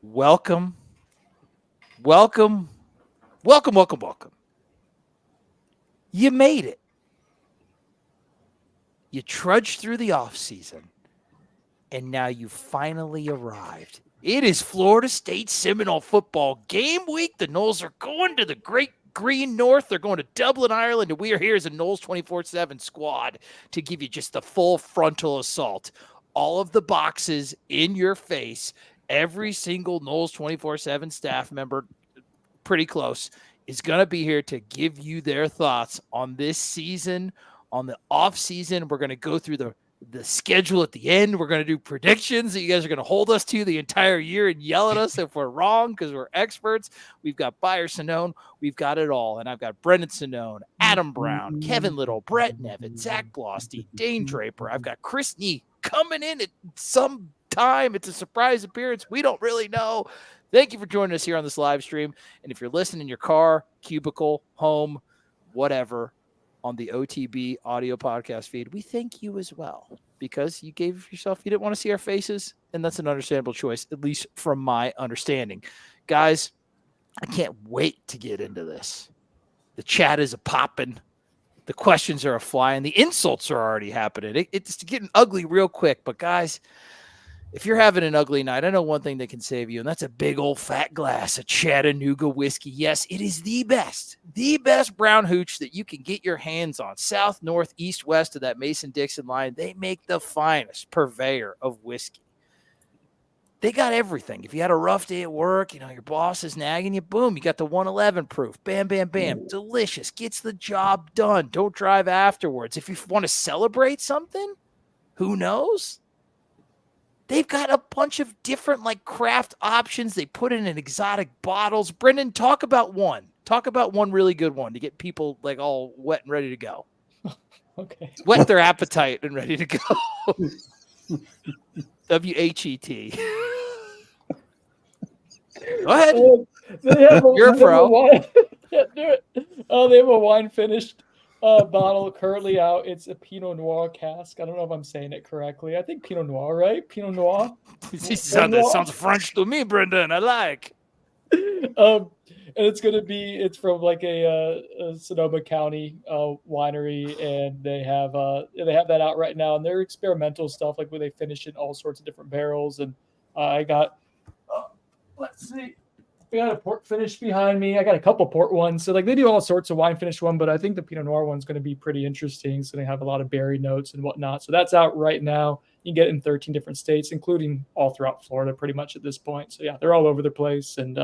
Welcome, welcome, welcome. You made it. You trudged through the offseason, and now you finally arrived. It is Florida State Seminole football game week. The Noles are going to the Great Green North. They're going to Dublin, Ireland, and we are here as a Noles247 squad to give you just the full frontal assault. All of the boxes in your face. Every single Noles247 staff member, pretty close, is going to be here to give you their thoughts on this season, on the off season. We're going to go through the schedule at the end. We're going to do predictions that you guys are going to hold us to the entire year and yell at us if we're wrong because we're experts. We've got Byer Sinone. We've got it all. And I've got Brendan Sinone, Adam Brown, Kevin Little, Brett Nevin, Zach Blosty, Dane Draper. I've got Chris Nee coming in at some time. It's a surprise appearance. We don't really know. Thank you for joining us here on this live stream. And if you're listening in your car, cubicle, home, whatever, on the OTB audio podcast feed, we thank you as well because you gave yourself, you didn't want to see our faces, and that's an understandable choice, at least from my understanding. Guys, I can't wait to get into this. The chat is a popping. The questions are a flying. The insults are already happening. It's getting ugly real quick, but guys, if you're having an ugly night, I know one thing that can save you, and that's a big old fat glass of Chattanooga whiskey. Yes, it is the best brown hooch that you can get your hands on. South, north, east, west of that Mason-Dixon line, they make the finest purveyor of whiskey. They got everything. If you had a rough day at work, your boss is nagging you, boom, you got the 111 proof. Bam, bam, bam. Delicious. Gets the job done. Don't drive afterwards. If you want to celebrate something, who knows? They've got a bunch of different craft options. They put it in exotic bottles. Brendan, talk about one. Talk about one really good one to get people all wet and ready to go. Okay. Whet their appetite and ready to go. WHET. Go ahead. You're a pro. Yeah, do it. They have a wine finished bottle currently out. It's a Pinot Noir cask. I don't know if I'm saying it correctly. I think Pinot Noir, right? Pinot Noir. Sounds French to me, Brendan. I like. And it's from a Sonoma County winery, and they have that out right now, and they're experimental stuff where they finish in all sorts of different barrels. And I got let's see. We got a port finish behind me. I got a couple port ones. So they do all sorts of wine finish one, but I think the Pinot Noir one's going to be pretty interesting. So they have a lot of berry notes and whatnot. So that's out right now. You can get it in 13 different states, including all throughout Florida pretty much at this point. So yeah, they're all over the place. And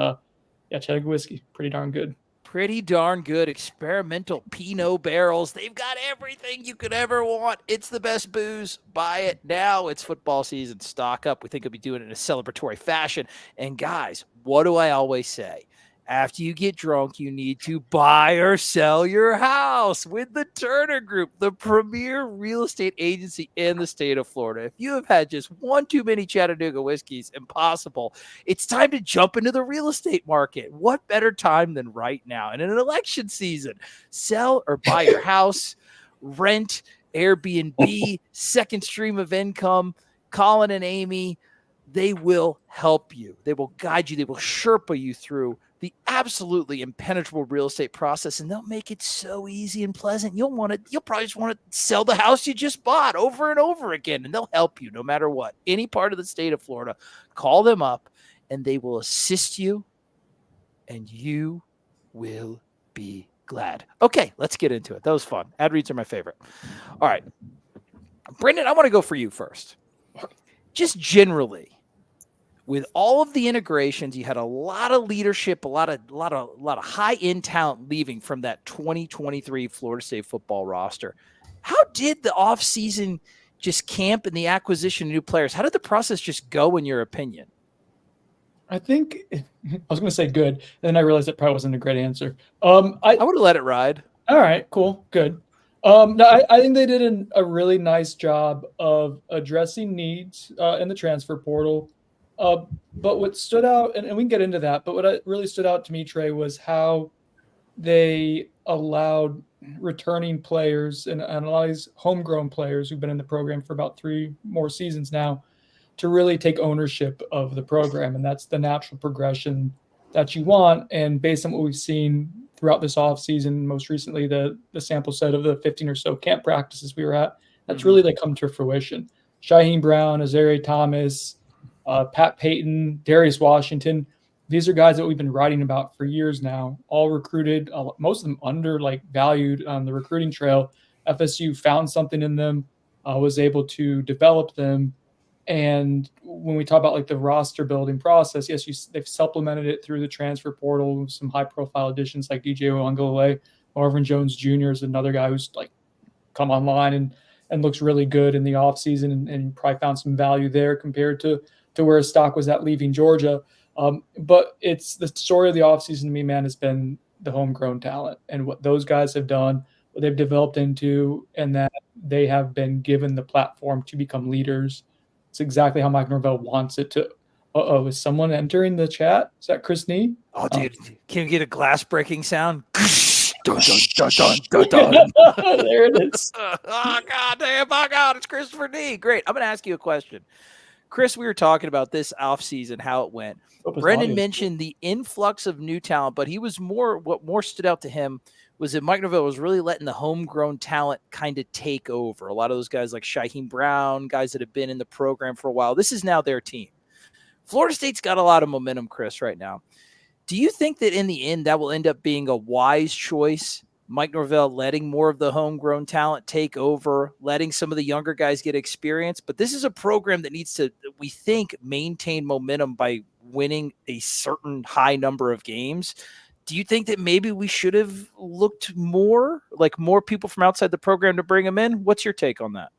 Chattanooga whiskey, pretty darn good. Pretty darn good experimental Pinot barrels. They've got everything you could ever want. It's the best booze. Buy it now. It's football season. Stock up. We think we'll be doing it in a celebratory fashion. And guys, what do I always say? After you get drunk, you need to buy or sell your house with the Turner Group, the premier real estate agency in the state of Florida. If you have had just one too many Chattanooga whiskeys, impossible. It's time to jump into the real estate market. What better time than right now? And in an election season, sell or buy your house, rent, Airbnb, second stream of income. Colin and Amy, they will help you. They will guide you. They will Sherpa you through the absolutely impenetrable real estate process, and they'll make it so easy and pleasant. You'll probably just want to sell the house you just bought over and over again, and they'll help you no matter what. Any part of the state of Florida, call them up, and they will assist you, and you will be glad. Okay, let's get into it. That was fun. Ad reads are my favorite. All right. Brendan, I want to go for you first. Just generally, with all of the integrations, you had a lot of leadership, a lot of high-end talent leaving from that 2023 Florida State football roster. How did the offseason just camp and the acquisition of new players? How did the process just go, in your opinion? I think I was going to say good, and then I realized it probably wasn't a great answer. I would have let it ride. All right, cool, good. No, I think they did a really nice job of addressing needs in the transfer portal. But what stood out, and we can get into that, but what really stood out to me, Trey, was how they allowed returning players and a lot of these homegrown players who've been in the program for about 3 more seasons now to really take ownership of the program. And that's the natural progression that you want. And based on what we've seen throughout this offseason, most recently the sample set of the 15 or so camp practices we were at, that's really like come to fruition. Shaheem Brown, Azari Thomas, Pat Payton, Darius Washington. These are guys that we've been writing about for years now, all recruited, most of them under like valued on the recruiting trail. FSU found something in them, was able to develop them. And when we talk about like the roster building process, yes, they've supplemented it through the transfer portal with some high profile additions like DJ Uiagalelei. Marvin Jones Jr. is another guy who's like come online and looks really good in the offseason and probably found some value there compared to where his stock was at leaving Georgia. But it's the story of the offseason to me, man, has been the homegrown talent and what those guys have done, what they've developed into, and that they have been given the platform to become leaders. It's exactly how Mike Norvell wants it to. Is someone entering the chat? Is that Chris Nee? Oh, dude, can you get a glass breaking sound? Dun, dun, dun, dun, dun, dun. There it is. Oh, God damn, my God, it's Christopher Nee. Great. I'm going to ask you a question. Chris, we were talking about this offseason, how it went. Brendan mentioned the influx of new talent, but what more stood out to him was that Mike Norvell was really letting the homegrown talent kind of take over. A lot of those guys like Shaheem Brown, guys that have been in the program for a while. This is now their team. Florida State's got a lot of momentum, Chris, right now. Do you think that in the end that will end up being a wise choice? Mike Norvell letting more of the homegrown talent take over, letting some of the younger guys get experience. But this is a program that needs to, we think, maintain momentum by winning a certain high number of games. Do you think that maybe we should have looked more people from outside the program to bring them in? What's your take on that?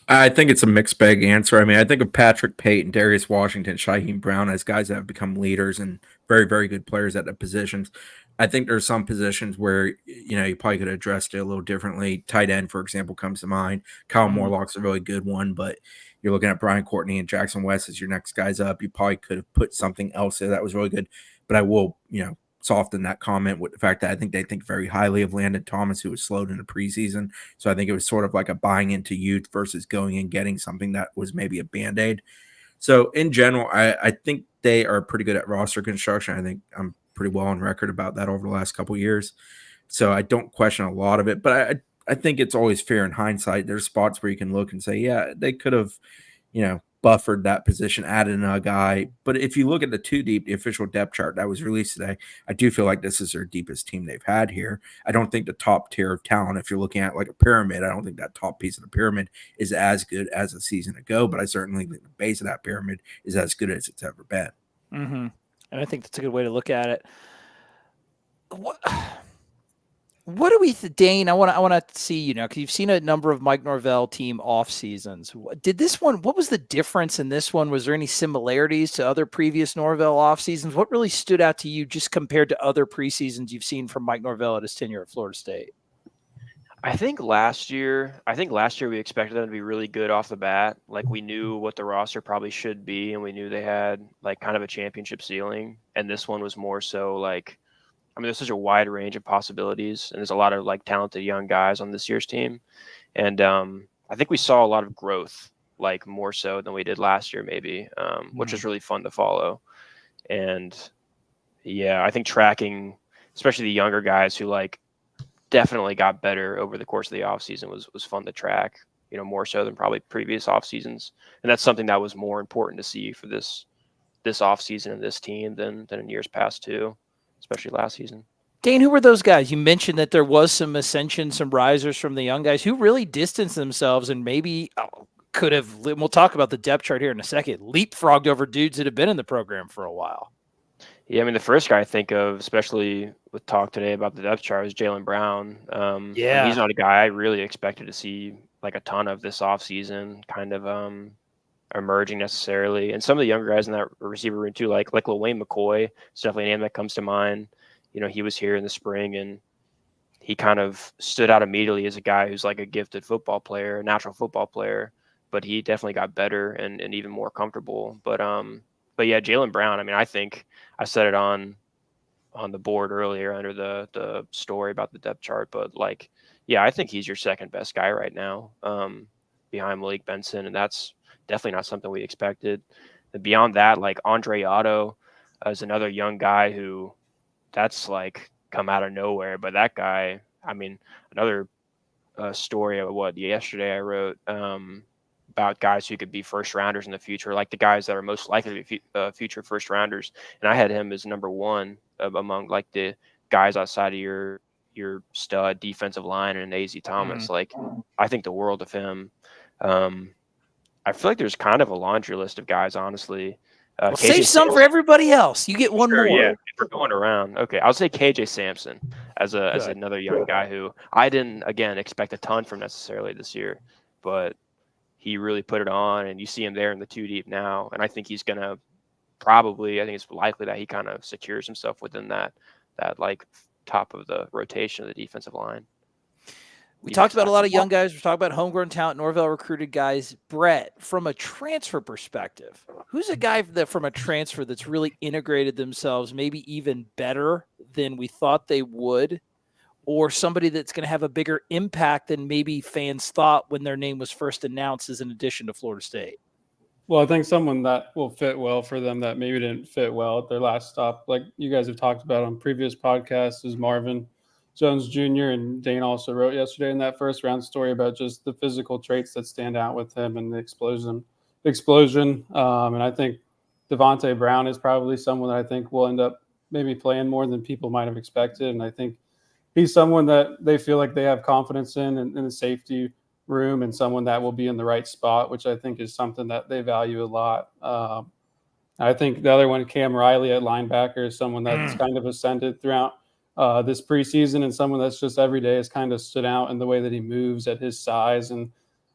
I think it's a mixed bag answer. I mean, I think of Patrick Payton, Darius Washington, Shaheem Brown as guys that have become leaders and very, very good players at the positions. I think there's some positions where, you probably could have addressed it a little differently. Tight end, for example, comes to mind. Kyle Morlock's a really good one, but you're looking at Brian Courtney and Jackson West as your next guys up. You probably could have put something else there that was really good, but I will, soften that comment with the fact that I think they think very highly of Landon Thomas, who was slowed in the preseason. So I think it was sort of like a buying into youth versus going and getting something that was maybe a Band-Aid. So in general, I think they are pretty good at roster construction. I think I'm pretty well on record about that over the last couple of years. So I don't question a lot of it, but I think it's always fair in hindsight. There's spots where you can look and say, yeah, they could have, buffered that position, added another guy. But if you look at the two deep, the official depth chart that was released today, I do feel like this is their deepest team they've had here. I don't think the top tier of talent, if you're looking at like a pyramid, I don't think that top piece of the pyramid is as good as a season ago, but I certainly think the base of that pyramid is as good as it's ever been. Mm-hmm. And I think that's a good way to look at it. What do we, Dane? I want to see, because you've seen a number of Mike Norvell team off seasons. What was the difference in this one? Was there any similarities to other previous Norvell off seasons? What really stood out to you just compared to other preseasons you've seen from Mike Norvell at his tenure at Florida State? I think last year we expected them to be really good off the bat. Like we knew what the roster probably should be, and we knew they had like kind of a championship ceiling. And this one was more so like, there's such a wide range of possibilities, and there's a lot of like talented young guys on this year's team. And I think we saw a lot of growth, like more so than we did last year, maybe, which was really fun to follow. And yeah, I think tracking, especially the younger guys who like definitely got better over the course of the offseason was fun to track, more so than probably previous off seasons. And that's something that was more important to see for this offseason and this team than in years past too, especially last season. Dane, who were those guys? You mentioned that there was some ascension, some risers from the young guys who really distanced themselves and maybe could have, we'll talk about the depth chart here in a second, leapfrogged over dudes that have been in the program for a while. Yeah, the first guy I think of, especially with talk today about the depth chart, is Jaylen Brown. He's not a guy I really expected to see like a ton of this offseason, kind of emerging necessarily. And some of the younger guys in that receiver room too, like Lil Wayne McCoy, it's definitely a name that comes to mind. He was here in the spring and he kind of stood out immediately as a guy who's like a gifted football player, a natural football player, but he definitely got better and even more comfortable. But yeah, Jaylen Brown, I think I said it on the board earlier under the story about the depth chart, but like, yeah, I think he's your second best guy right now, behind Malik Benson. And that's definitely not something we expected. And beyond that, like Andre Otto is another young guy who that's like come out of nowhere. But that guy, I mean, another story of what yesterday I wrote about guys who could be first rounders in the future, like the guys that are most likely to be future first rounders. And I had him as number one among like the guys outside of your stud defensive line and AZ Thomas. Like I think the world of him. I feel like there's kind of a laundry list of guys, honestly. Well, save some for everybody else. You get one more. Yeah, if we're going around. Okay, I'll say KJ Sampson as another young guy who I didn't again expect a ton from necessarily this year, but he really put it on, and you see him there in the 2 deep now, and I think he's gonna probably. I think it's likely that he kind of secures himself within that like top of the rotation of the defensive line. We talked about a lot of young guys. We talked about homegrown talent. Norvell recruited guys. Brett, from a transfer perspective, who's a guy that from a transfer that's really integrated themselves maybe even better than we thought they would, or somebody that's going to have a bigger impact than maybe fans thought when their name was first announced as an addition to Florida State? Well, I think someone that will fit well for them that maybe didn't fit well at their last stop, like you guys have talked about on previous podcasts, is Marvin Jones Jr. And Dane also wrote yesterday in that first round story about just the physical traits that stand out with him and the explosion. And I think Devontae Brown is probably someone that I think will end up maybe playing more than people might have expected. And I think he's someone that they feel like they have confidence in the safety room, and someone that will be in the right spot, which I think is something that they value a lot. I think the other one, Cam Riley at linebacker, is someone that's kind of ascended throughout this preseason, and someone that's just every day has kind of stood out in the way that he moves at his size. And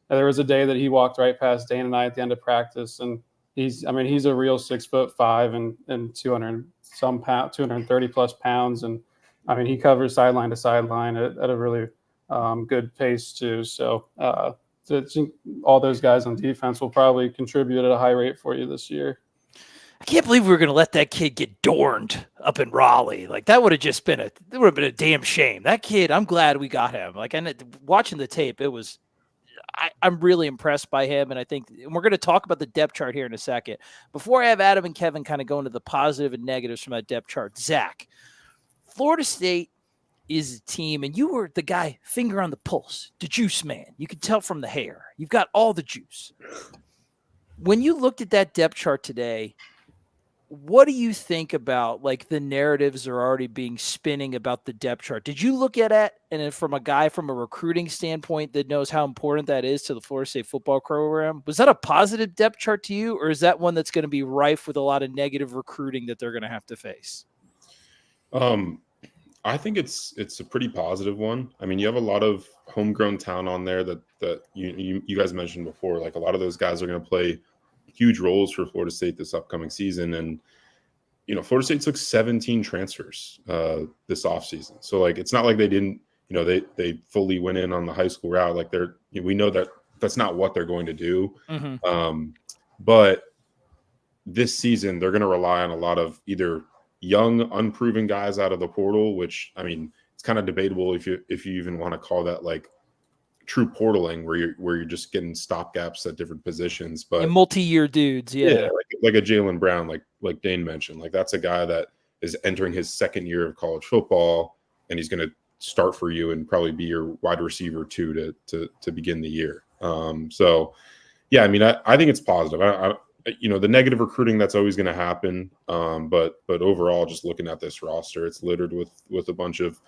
there was a day that he walked right past Dane and I at the end of practice, and he's a real 6'5" and 230 plus pounds. And I mean, he covers sideline to sideline at a really good pace too. So all those guys on defense will probably contribute at a high rate for you this year. I can't believe we were going to let that kid get dorned up in Raleigh. Like that would have been a damn shame. That kid, I'm glad we got him. Like, and watching the tape, I'm really impressed by him. And I think we're going to talk about the depth chart here in a second. Before I have Adam and Kevin kind of go into the positive and negatives from that depth chart, Zach, Florida State is a team, and you were the guy finger on the pulse, the juice man. You could tell from the hair. You've got all the juice. When you looked at that depth chart today, what do you think about like the narratives are already being spinning about the depth chart? Did you look at it and from a guy from a recruiting standpoint that knows how important that is to the Florida State football program? Was that a positive depth chart to you, or is that one that's going to be rife with a lot of negative recruiting that they're going to have to face? I think it's a pretty positive one. I mean, you have a lot of homegrown talent on there that you guys mentioned before. Like a lot of those guys are going to play huge roles for Florida State this upcoming season. And, Florida State took 17 transfers this offseason. So like, it's not like they didn't, they fully went in on the high school route. Like we know that that's not what they're going to do. Mm-hmm. But this season, they're going to rely on a lot of either young, unproven guys out of the portal, which, I mean, it's kind of debatable if you even want to call that like true portaling, where you're just getting stopgaps at different positions, but and multi-year dudes, yeah, like a Jaylen Brown, like Dane mentioned, like that's a guy that is entering his second year of college football, and he's going to start for you and probably be your wide receiver too to begin the year. So yeah, I mean, I think it's positive. The negative recruiting, that's always going to happen. But overall, just looking at this roster, it's littered with a bunch of,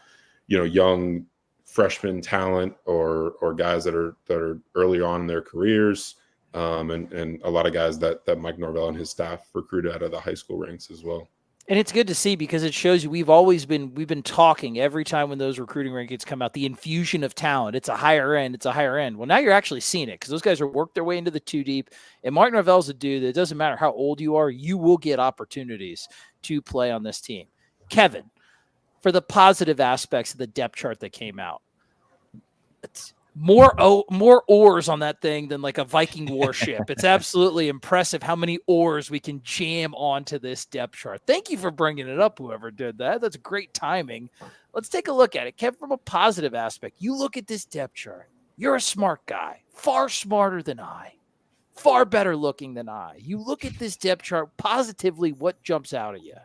young freshman talent or guys that are early on in their careers. And a lot of guys that Mike Norvell and his staff recruited out of the high school ranks as well. And it's good to see, because it shows you we've been talking every time when those recruiting rankings come out, the infusion of talent. It's a higher end. Well, now you're actually seeing it, because those guys are worked their way into the 2 deep. And Mark Norvell's a dude that it doesn't matter how old you are, you will get opportunities to play on this team. Kevin, for the positive aspects of the depth chart that came out, it's more oars on that thing than like a Viking warship. It's absolutely impressive how many oars we can jam onto this depth chart. Thank you for bringing it up, whoever did that. That's great timing. Let's take a look at it. Kev, from a positive aspect, you look at this depth chart. You're a smart guy, far smarter than I. far better looking than I. You look at this depth chart positively, what jumps out at you?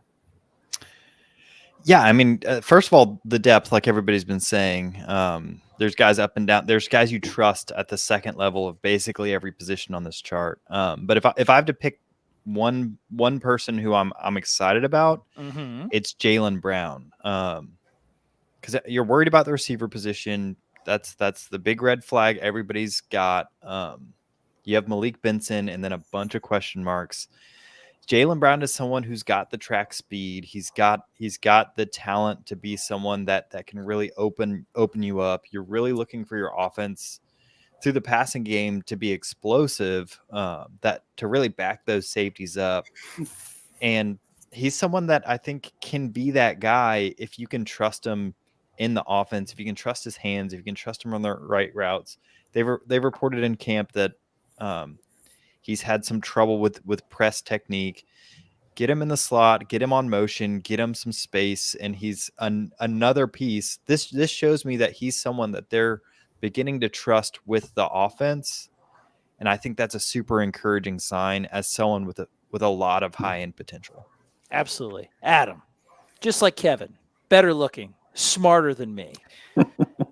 Yeah, I mean, first of all, the depth, like everybody's been saying, there's guys up and down. There's guys you trust at the second level of basically every position on this chart. But if I have to pick one person who I'm excited about, it's Jaylen Brown. Because you're worried about the receiver position. That's the big red flag everybody's got. You have Malik Benson and then a bunch of question marks. Jaylen Brown is someone who's got the track speed. He's got the talent to be someone that can really open you up. You're really looking for your offense through the passing game to be explosive, that to really back those safeties up. And he's someone that I think can be that guy if you can trust him in the offense, if you can trust his hands, if you can trust him on the right routes. They've reported in camp that he's had some trouble with press technique. Get him in the slot, get him on motion, get him some space, and he's another piece. This shows me that he's someone that they're beginning to trust with the offense, and I think that's a super encouraging sign as someone with a lot of high-end potential. Absolutely. Adam, just like Kevin, better looking, smarter than me.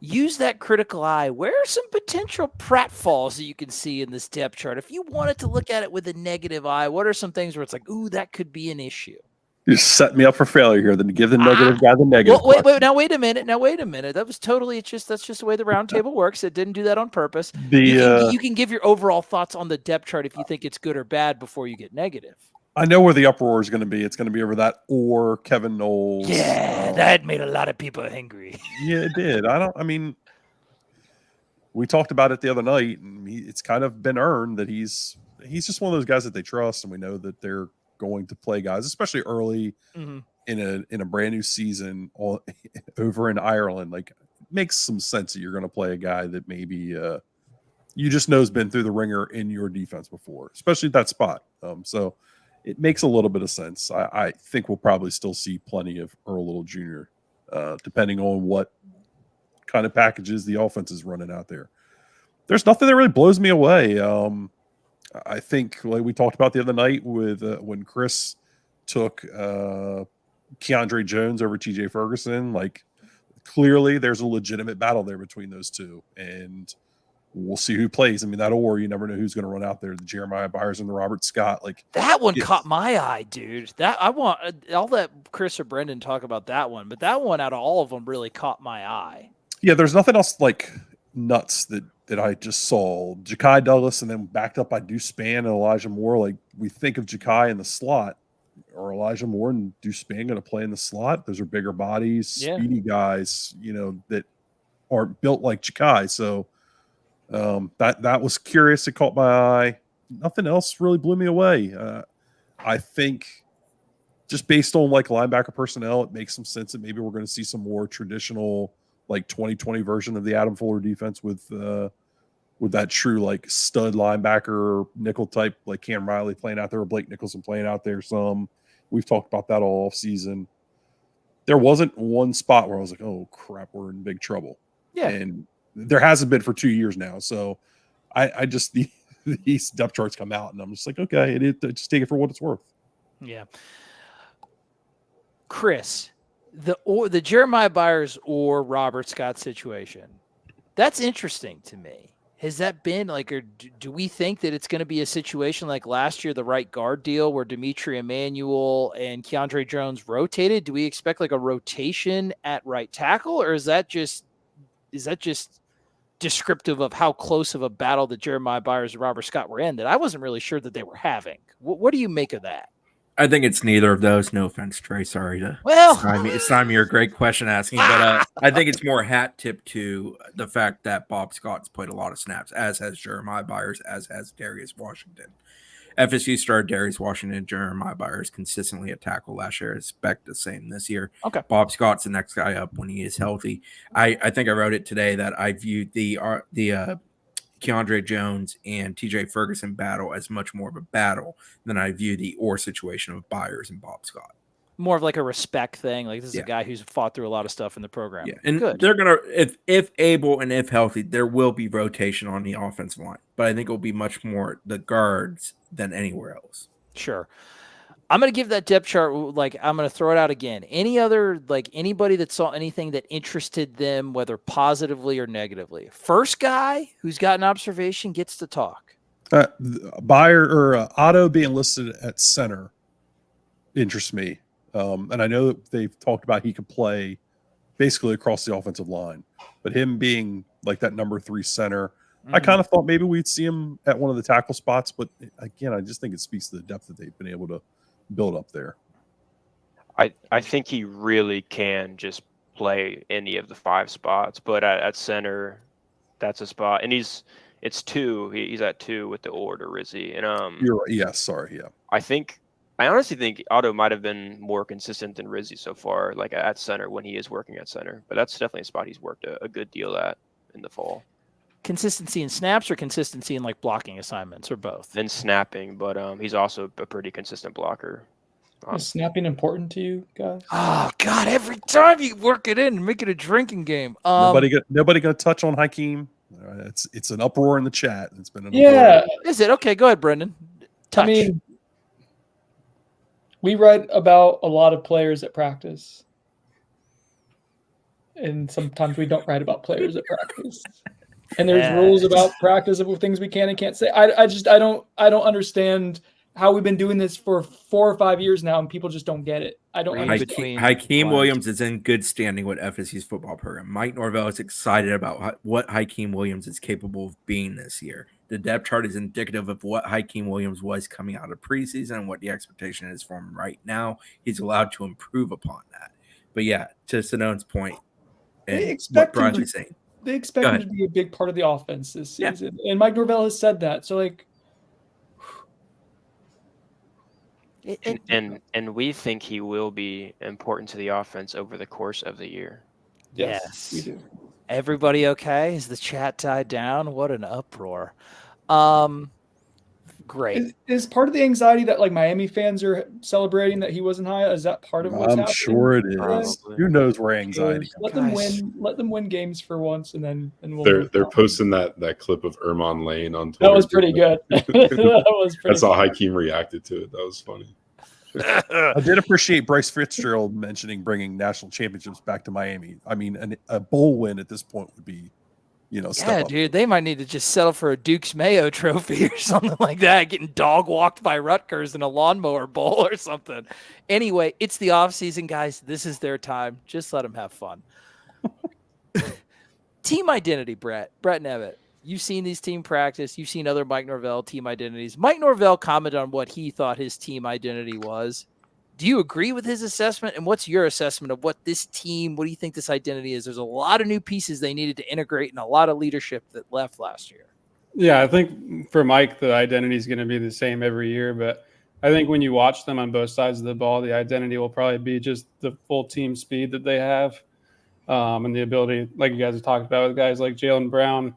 Use that critical eye. Where are some potential pratfalls that you can see in this depth chart? If you wanted to look at it with a negative eye, what are some things where it's like, ooh, that could be an issue? You set me up for failure here. Then give the negative guy the negative. Well, wait a minute. That was totally. That's just the way the round table works. It didn't do that on purpose. You can give your overall thoughts on the depth chart if you think it's good or bad before you get negative. I know where the uproar is going to be. It's going to be over that or Kevin Knowles. Yeah, that made a lot of people angry. Yeah, it did. We talked about it the other night, and it's kind of been earned that he's just one of those guys that they trust, and we know that they're going to play guys, especially early in a brand new season over in Ireland. Like, it makes some sense that you're going to play a guy that maybe you just know has been through the ringer in your defense before, especially at that spot. So it makes a little bit of sense. I think we'll probably still see plenty of Earl Little Jr., depending on what kind of packages the offense is running out there. There's nothing that really blows me away. I think, like we talked about the other night with when Chris took Keandre Jones over TJ Ferguson, like, clearly there's a legitimate battle there between those two, and we'll see who plays. I mean, that or you never know who's going to run out there. The Jeremiah Byers and the Robert Scott. Like, that one caught my eye, dude. I'll let Chris or Brendan talk about that one, but that one out of all of them really caught my eye. Yeah, there's nothing else like nuts that I just saw. Ja'Kai Douglas and then backed up by Deuce Spann and Elijah Moore. Like, we think of Ja'Kai in the slot, or Elijah Moore and Deuce Spann going to play in the slot. Those are bigger bodies, speedy guys, that aren't built like Ja'Kai. So that was curious. It caught my eye. Nothing else really blew me away. I think just based on like linebacker personnel, it makes some sense that maybe we're going to see some more traditional, like 2020 version of the Adam Fuller defense with that true like stud linebacker nickel type, like Cam Riley playing out there, or Blake Nicholson playing out there. We've talked about that all off season. There wasn't one spot where I was like, oh crap, we're in big trouble. Yeah. And there hasn't been for 2 years now. So I just, these depth charts come out and I'm just like, okay, just take it for what it's worth. Yeah. Chris, the Jeremiah Byers or Robert Scott situation, that's interesting to me. Has that been like, or do we think that it's going to be a situation like last year, the right guard deal where Dimitri Emmanuel and Keandre Jones rotated? Do we expect like a rotation at right tackle, or is that just descriptive of how close of a battle that Jeremiah Byers and Robert Scott were in that I wasn't really sure that they were having? What do you make of that? I think it's neither of those. No offense, Trey. Sorry to it's not me. You're a great question asking, but I think it's more hat tip to the fact that Bob Scott's played a lot of snaps, as has Jeremiah Byers, as has Darius Washington. FSU started Darius Washington and Jeremiah Byers consistently at tackle last year. I expect the same this year. Okay. Bob Scott's the next guy up when he is healthy. I think I wrote it today that I viewed the Keandre Jones and TJ Ferguson battle as much more of a battle than I view the situation of Byers and Bob Scott. More of like a respect thing. Like this is Yeah. a guy who's fought through a lot of stuff in the program. Yeah, and Good. they're gonna if able and if healthy, there will be rotation on the offensive line, but I think it'll be much more the guards than anywhere else. Sure. I'm going to give that depth chart, like, I'm going to throw it out again. Any other, like, anybody that saw anything that interested them, whether positively or negatively? First guy who's got an observation gets to talk. Byer or Otto being listed at center interests me. And I know that they've talked about he could play basically across the offensive line, but him being like that number 3 center, I kind of thought maybe we'd see him at one of the tackle spots. But again, I just think it speaks to the depth that they've been able to build up there. I think he really can just play any of the 5 spots, but at center, that's a spot. And it's 2. He's at 2 with the order, Rizzy. And You're right. Yeah, sorry. Yeah. I honestly think Otto might have been more consistent than Rizzy so far, like at center when he is working at center. But that's definitely a spot he's worked a good deal at in the fall. Consistency in snaps or consistency in like blocking assignments or both? Then snapping, but he's also a pretty consistent blocker. Is snapping important to you guys? Oh God! Every time you work it in and make it a drinking game. Nobody gonna touch on Hakeem. It's an uproar in the chat. It's been an Yeah. uproar. Is it okay? Go ahead, Brendan. Touch. I mean, we write about a lot of players at practice, and sometimes we don't write about players at practice. And there's rules about practice of things we can and can't say. I don't understand how we've been doing this for 4 or 5 years now, and people just don't get it. I don't understand. Hakeem Williams is in good standing with FSU's football program. Mike Norvell is excited about what Hakeem Williams is capable of being this year. The depth chart is indicative of what Hakeem Williams was coming out of preseason and what the expectation is for him right now. He's allowed to improve upon that. But yeah, to Sinone's point, and what Bradley's saying. They expect him to be a big part of the offense this season. And Mike Norvell has said that. So, like, and we think he will be important to the offense over the course of the year. Yes. We do. Everybody okay? Is the chat died down? What an uproar. Great. Is part of the anxiety that like Miami fans are celebrating that he wasn't high? Is that part of what's happening? I'm sure it is. Probably. Who knows where anxiety? Let them win. Let them win games for once, and they're posting that clip of Ermon Lane on Twitter. That was pretty good. That's how Hakeem reacted to it. That was funny. I did appreciate Bryce Fitzgerald mentioning bringing national championships back to Miami. I mean, a bowl win at this point would be, yeah, dude, they might need to just settle for a Duke's Mayo trophy or something like that, getting dog walked by Rutgers in a lawnmower bowl or something. Anyway, it's the off season, guys. This is their time. Just let them have fun. Team identity, Brett Nevitt. You've seen these team practice. You've seen other Mike Norvell team identities. Mike Norvell commented on what he thought his team identity was. Do you agree with his assessment? And what's your assessment of what this team, what do you think this identity is? There's a lot of new pieces they needed to integrate and a lot of leadership that left last year. Yeah, I think for Mike, the identity is going to be the same every year. But I think when you watch them on both sides of the ball, the identity will probably be just the full team speed that they have and the ability, like you guys have talked about, with guys like Jalen Brown,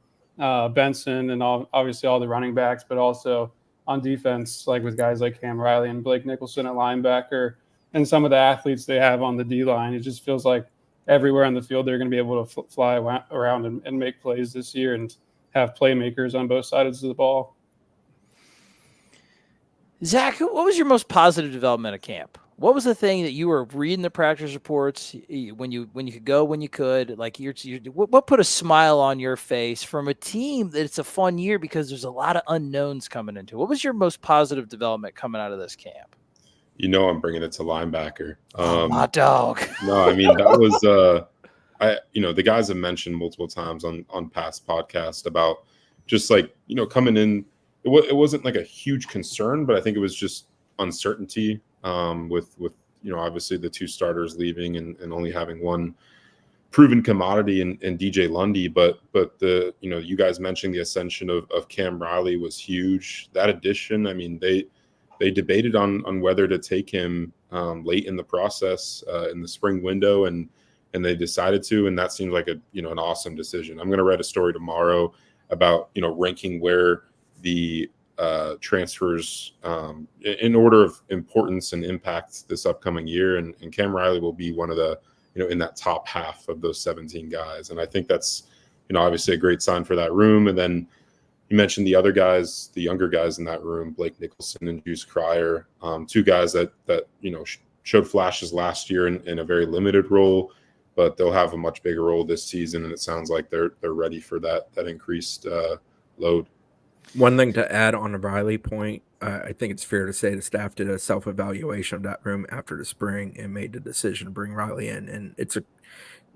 Benson, and obviously all the running backs, but also on defense, like with guys like Cam Riley and Blake Nicholson at linebacker and some of the athletes they have on the D-line. It just feels like everywhere on the field they're going to be able to fly around and make plays this year and have playmakers on both sides of the ball. Zach, what was your most positive development at camp? What was the thing that you were reading the practice reports when you could go when you could? Like, what put a smile on your face from a team that it's a fun year because there's a lot of unknowns coming into it? What was your most positive development coming out of this camp? I'm bringing it to linebacker. My dog. No, I mean that was the guys have mentioned multiple times on past podcasts about just like coming in. It wasn't like a huge concern, but I think it was just uncertainty. With obviously the 2 starters leaving and only having one proven commodity in DJ Lundy, but the you guys mentioned the ascension of Cam Riley was huge. That addition, I mean they debated on whether to take him late in the process in the spring window, and they decided to, and that seemed like an awesome decision. I'm going to read a story tomorrow about ranking where the transfers in order of importance and impact this upcoming year, and Cam Riley will be one of the, in that top half of those 17 guys. And I think that's, obviously a great sign for that room. And then you mentioned the other guys, the younger guys in that room, Blake Nicholson and Juice Cryer, two guys that showed flashes last year in a very limited role, but they'll have a much bigger role this season. And it sounds like they're ready for that increased load. One thing to add on the Riley point, I think it's fair to say the staff did a self-evaluation of that room after the spring and made the decision to bring Riley in. And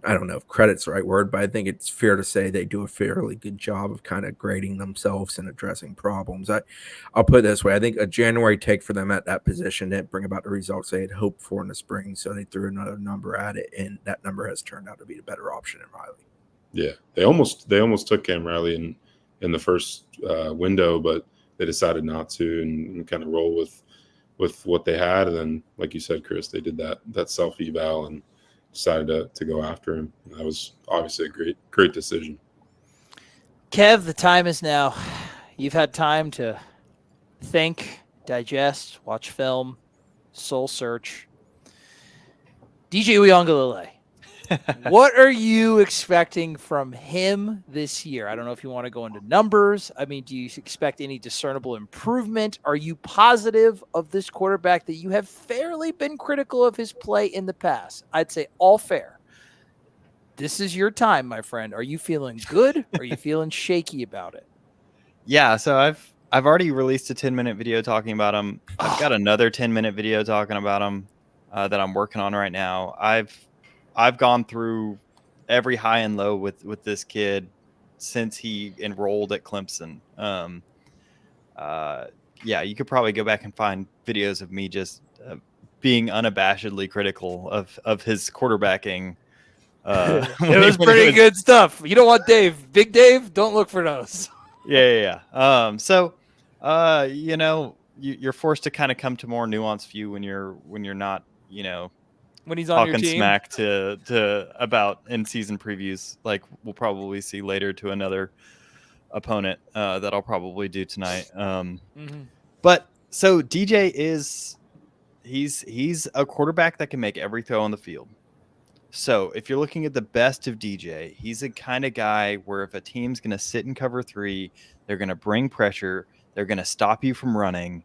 I don't know if credit's the right word, but I think it's fair to say they do a fairly good job of kind of grading themselves and addressing problems. I'll put it this way. I think a January take for them at that position didn't bring about the results they had hoped for in the spring, so they threw another number at it, and that number has turned out to be the better option in Riley. Yeah, they almost took Cam Riley in the first window, but they decided not to and kind of roll with what they had. And then, like you said, Chris, they did that self-eval and decided to go after him. That was obviously a great decision. Kev, the time is now. You've had time to think, digest, watch film, soul search. DJ Uiagalelei, what are you expecting from him this year? I don't know if you want to go into numbers. I mean, do you expect any discernible improvement? Are you positive of this quarterback that you have fairly been critical of his play in the past? I'd say all fair. This is your time, my friend. Are you feeling good? Or are you feeling shaky about it? Yeah, so I've already released a 10-minute video talking about him. I've got another 10-minute video talking about him that I'm working on right now. I've gone through every high and low with this kid since he enrolled at Clemson. Yeah, you could probably go back and find videos of me just being unabashedly critical of his quarterbacking. It was pretty good stuff. You don't want Dave. Big Dave, don't look for those. Yeah. So, you're forced to kind of come to more nuanced view when you're not, when he's on your talking team. smack to about in season previews, like we'll probably see later to another opponent that I'll probably do tonight. But so DJ he's a quarterback that can make every throw on the field. So if you're looking at the best of DJ, he's a kind of guy where if a team's going to sit in cover 3, they're going to bring pressure, they're going to stop you from running.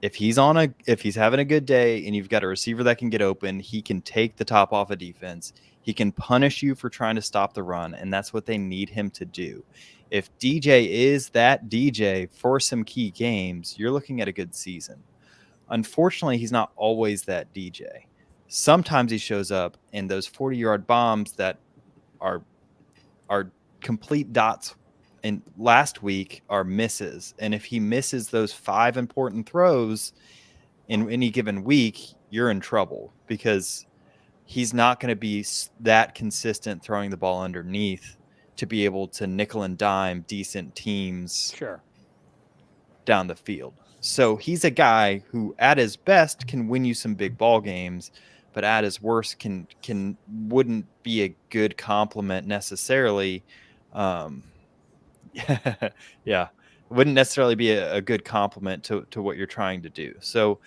If he's having a good day and you've got a receiver that can get open, he can take the top off a defense. He can punish you for trying to stop the run, and that's what they need him to do. If DJ is that DJ for some key games, you're looking at a good season. Unfortunately, he's not always that DJ. Sometimes he shows up in those 40-yard bombs that are complete dots, and last week are misses. And if he misses those 5 important throws in any given week, you're in trouble because he's not going to be that consistent throwing the ball underneath to be able to nickel and dime decent teams down the field. So he's a guy who at his best can win you some big ball games, but at his worst wouldn't be a good complement necessarily. Yeah, wouldn't necessarily be a good complement to what you're trying to do. So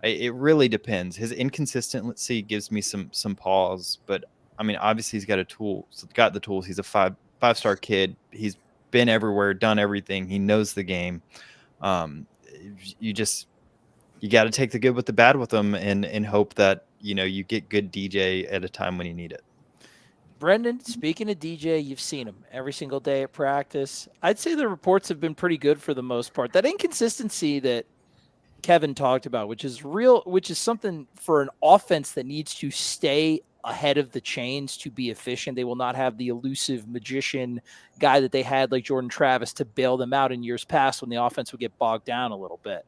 it really depends. His inconsistency gives me some pause, but I mean, obviously he's got the tools. He's a five-star kid. He's been everywhere, done everything. He knows the game. You got to take the good with the bad with him and hope that, you get good DJ at a time when you need it. Brendan, speaking of DJ, you've seen him every single day at practice. I'd say the reports have been pretty good for the most part. That inconsistency that Kevin talked about, which is something for an offense that needs to stay ahead of the chains to be efficient. They will not have the elusive magician guy that they had like Jordan Travis to bail them out in years past when the offense would get bogged down a little bit.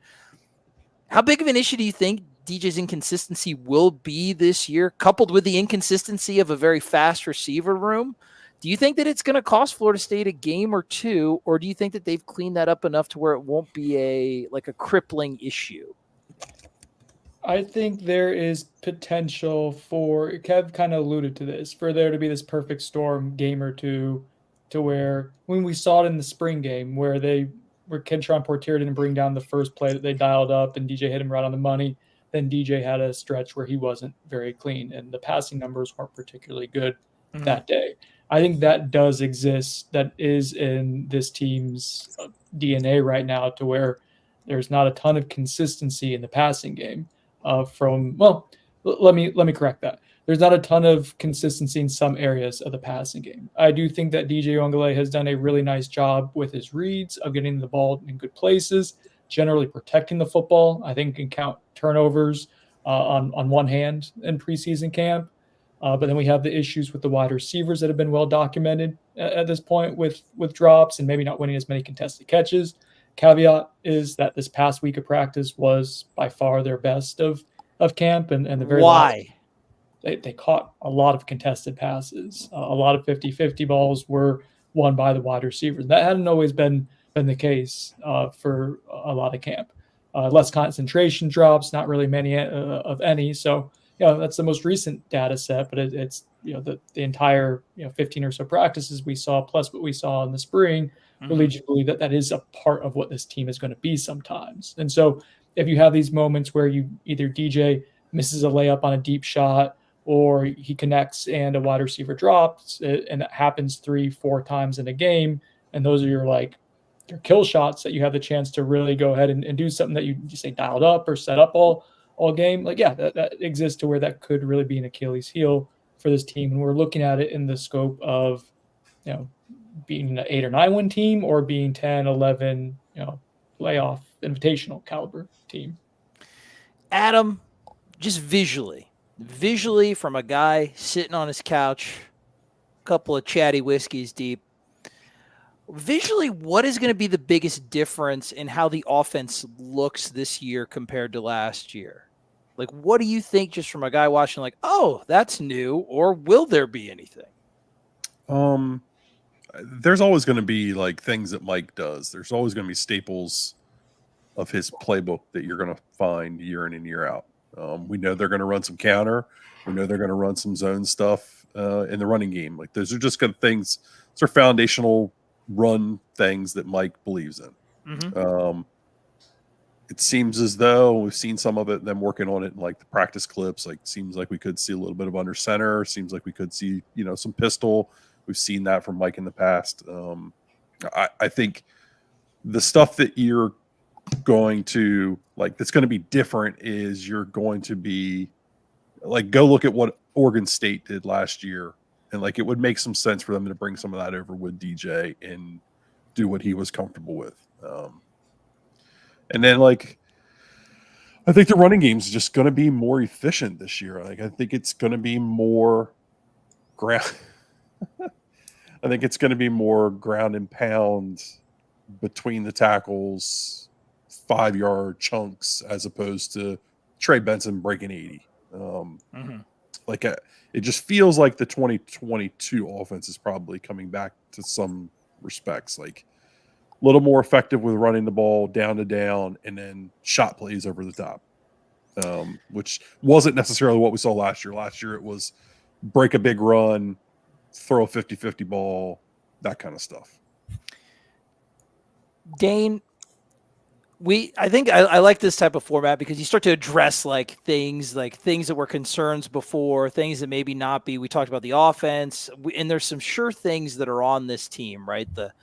How big of an issue do you think DJ's inconsistency will be this year, coupled with the inconsistency of a very fast receiver room? Do you think that it's going to cost Florida State a game or two, or do you think that they've cleaned that up enough to where it won't be a crippling issue? I think there is potential for, Kev kind of alluded to this, for there to be this perfect storm game or two to where when we saw it in the spring game where they where Kentron Portier didn't bring down the first play that they dialed up and DJ hit him right on the money. Then DJ had a stretch where he wasn't very clean and the passing numbers weren't particularly good that day. I think that does exist. That is in this team's DNA right now, to where there's not a ton of consistency in the passing game. Let me correct that. There's not a ton of consistency in some areas of the passing game. I do think that DJ Ongole has done a really nice job with his reads of getting the ball in good places, generally protecting the football. I think can count turnovers on one hand in preseason camp. But then we have the issues with the wide receivers that have been well documented at this point with drops and maybe not winning as many contested catches. Caveat is that this past week of practice was by far their best of camp, and the very Why? They caught a lot of contested passes. A lot of 50-50 balls were won by the wide receivers. That hadn't always been the case for a lot of camp. Less concentration drops, not really many of any. So, that's the most recent data set, but it's the entire 15 or so practices we saw, plus what we saw in the spring, will lead you to believe that is a part of what this team is going to be sometimes. And so if you have these moments where you either DJ misses a layup on a deep shot, or he connects and a wide receiver drops, and that happens 3-4 times in a game, and those are your kill shots that you have the chance to really go ahead and do something that you just say dialed up or set up all game. That exists to where that could really be an Achilles heel for this team. And we're looking at it in the scope of, being an 8 or 9 win team or being 10, 11, playoff invitational caliber team. Adam, just visually from a guy sitting on his couch, a couple of chatty whiskeys deep, visually, what is going to be the biggest difference in how the offense looks this year compared to last year? What do you think, just from a guy watching, oh, that's new, or will there be anything? There's always going to be things that Mike does. There's always going to be staples of his playbook that you're going to find year in and year out. We know they're going to run some counter. We know they're going to run some zone stuff in the running game. Those are just good things. Those are foundational run things that Mike believes in. It seems as though we've seen some of it, them working on it in the practice clips. Seems like we could see a little bit of under center. Seems like we could see, some pistol. We've seen that from Mike in the past. I think the stuff that you're going to that's going to be different is you're going to be go look at what Oregon State did last year, and it would make some sense for them to bring some of that over with DJ and do what he was comfortable with. And then I think the running game is just going to be more efficient this year. I think it's going to be more ground. I think it's going to be more ground and pound between the tackles, 5-yard chunks, as opposed to Trey Benson breaking 80. It just feels like the 2022 offense is probably coming back to some respects, a little more effective with running the ball down to down and then shot plays over the top, which wasn't necessarily what we saw last year. Last year it was break a big run, throw a 50-50 ball, that kind of stuff. Dane, I think I like this type of format because you start to address things that were concerns before, things that maybe not be. We talked about the offense, and there's some sure things that are on this team, right? The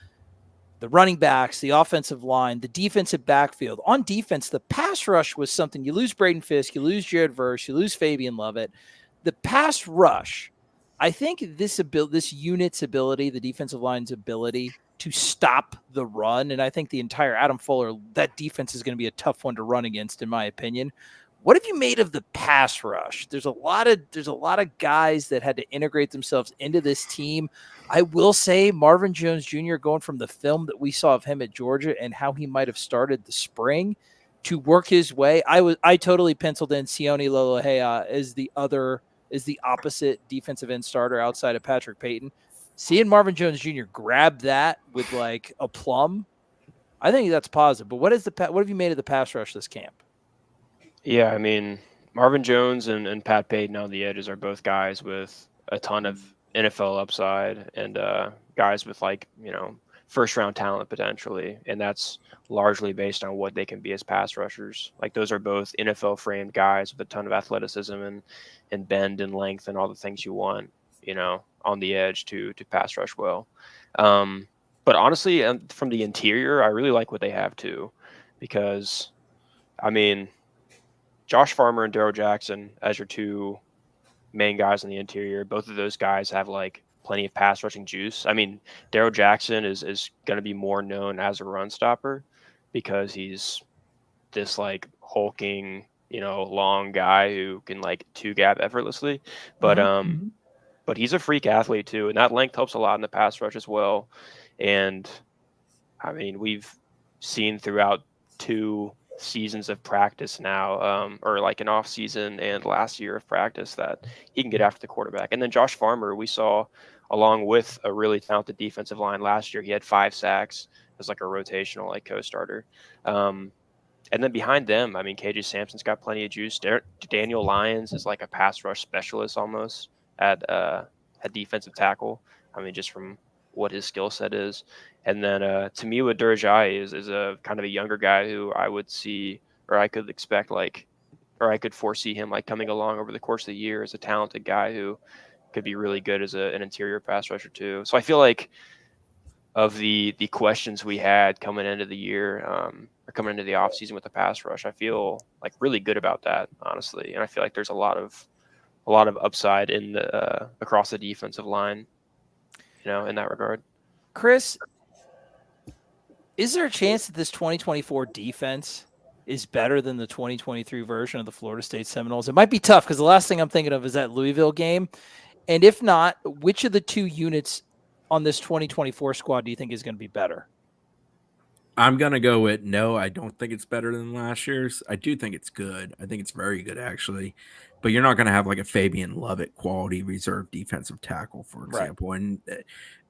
running backs, the offensive line, the defensive backfield. On defense, the pass rush was something. You lose Braden Fisk, you lose Jared Verse, you lose Fabian Lovett. The pass rush, I think this unit's ability, the defensive line's ability to stop the run, and I think the entire Adam Fuller, that defense is going to be a tough one to run against, in my opinion. What have you made of the pass rush? There's a lot of guys that had to integrate themselves into this team. I will say Marvin Jones Jr., going from the film that we saw of him at Georgia and how he might have started the spring to work his way, I totally penciled in Sione Lolohea as the opposite defensive end starter outside of Patrick Payton. Seeing Marvin Jones Jr. grab that with a plum, I think that's positive. But what have you made of the pass rush this camp? Yeah, I mean, Marvin Jones and Pat Payton on the edges are both guys with a ton of NFL upside and guys with first-round talent potentially, and that's largely based on what they can be as pass rushers. Like those are both NFL-framed guys with a ton of athleticism and bend and length and all the things you want, on the edge to pass rush well. But honestly, from the interior, I really like what they have too, because I mean, Josh Farmer and Darrell Jackson as your two main guys in the interior, both of those guys have like plenty of pass rushing juice. I mean, Darrell Jackson is going to be more known as a run stopper because he's this like hulking, long guy who can like two gap effortlessly. But but he's a freak athlete too, and that length helps a lot in the pass rush as well. And I mean, we've seen throughout 2 seasons of practice now, or like an off season and last year of practice, that he can get after the quarterback. And then Josh Farmer, we saw along with a really talented defensive line last year, he had 5 sacks as like a rotational, like co-starter. And then behind them, I mean, KJ Sampson's got plenty of juice. Daniel Lyons is like a pass rush specialist almost at defensive tackle. I mean, just from what his skill set is. And then Tamiwa Durjai is a kind of a younger guy who I would see, or I could expect or I could foresee him like coming along over the course of the year as a talented guy who could be really good as an interior pass rusher too. So I feel like of the questions we had coming into the year, or coming into the offseason with the pass rush, I feel like really good about that, honestly. And I feel like there's a lot of upside in the across the defensive line, in that regard. Chris, is there a chance that this 2024 defense is better than the 2023 version of the Florida State Seminoles? It might be tough because the last thing I'm thinking of is that Louisville game. And if not, which of the 2 units on this 2024 squad do you think is going to be better? I'm going to go with no, I don't think it's better than last year's. I do think it's good. I think it's very good, actually. But you're not going to have like a Fabian Lovett quality reserve defensive tackle, for example. Right. And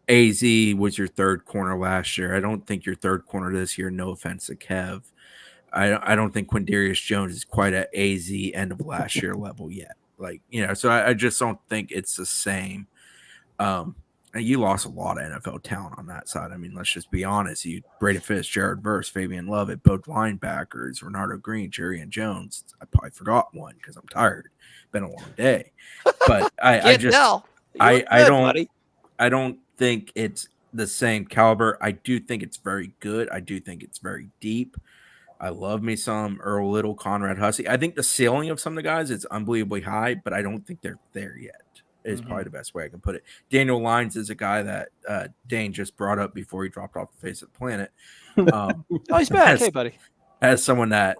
AZ was your 3rd corner last year. I don't think your 3rd corner this year, no offense to Kev. I don't think Quindarius Jones is quite at AZ end of last year level yet. Like, so I just don't think it's the same. You lost a lot of NFL talent on that side. I mean, let's just be honest. You Brady Fitz, Jared Verse, Fabian Lovett, both linebackers, Renardo Green, Jerry and Jones. I probably forgot one because I'm tired. Been a long day. But I don't think it's the same caliber. I do think it's very good. I do think it's very deep. I love me some Earl Little, Conrad Hussey. I think the ceiling of some of the guys is unbelievably high, but I don't think they're there yet. Is probably the best way I can put it. Daniel Lyons is a guy that Dane just brought up before he dropped off the face of the planet. He's back. Hey, buddy. As someone that,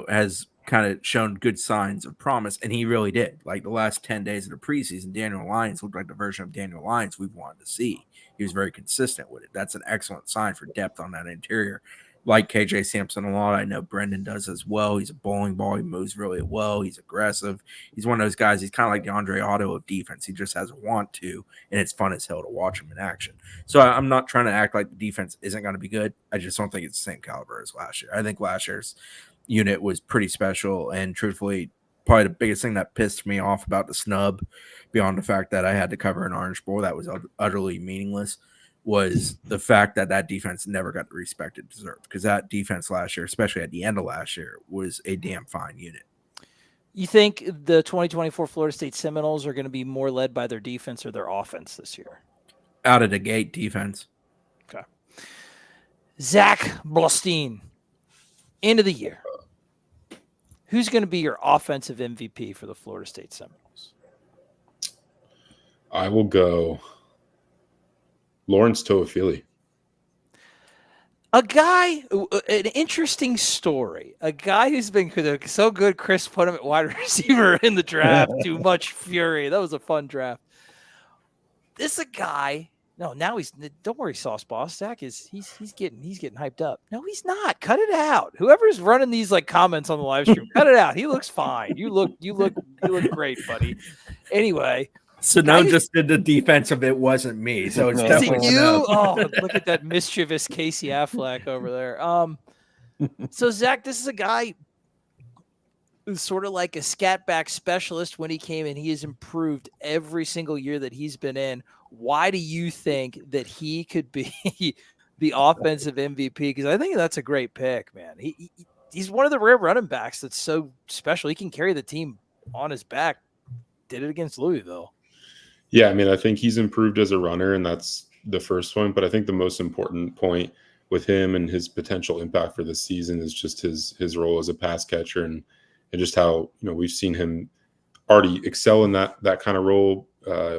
has kind of shown good signs of promise, and he really did. Like the last 10 days of the preseason, Daniel Lyons looked like the version of Daniel Lyons we've wanted to see. He was very consistent with it. That's an excellent sign for depth on that interior. Like KJ Sampson a lot. I know Brendan does as well. He's a bowling ball. He moves really well. He's aggressive. He's one of those guys. He's kind of like the Andre Otto of defense. He just has a want to, and it's fun as hell to watch him in action. So I'm not trying to act like the defense isn't going to be good. I just don't think it's the same caliber as last year. I think last year's unit was pretty special, and truthfully, probably the biggest thing that pissed me off about the snub, beyond the fact that I had to cover an Orange Bowl that was utterly meaningless, was the fact that defense never got the respect it deserved, because that defense last year, especially at the end of last year, was a damn fine unit. You think the 2024 Florida State Seminoles are going to be more led by their defense or their offense this year? Out of the gate, defense. Okay. Zach Blostein, end of the year. Who's going to be your offensive MVP for the Florida State Seminoles? I will go Lawrence Toafili. A guy, an interesting story. A guy who's been so good, Chris put him at wide receiver in the draft. Too much fury. That was a fun draft. This is a guy. No, now don't worry, Sauce Boss. Zach he's getting hyped up. No, he's not. Cut it out. Whoever's running these like comments on the live stream, cut it out. He looks fine. You look great, buddy. Anyway. Sano just did the defensive. It wasn't me, so it's definitely you. Sano. Oh, look at that mischievous Casey Affleck over there. So Zach, this is a guy who's sort of like a scat back specialist when he came in. He has improved every single year that he's been in. Why do you think that he could be the offensive MVP because I think that's a great pick, man. He's one of the rare running backs that's so special. He can carry the team on his back. Did it against Louisville. Yeah, I mean, I think he's improved as a runner, and that's the first point. But I think the most important point with him and his potential impact for this season is just his role as a pass catcher and just how we've seen him already excel in that kind of role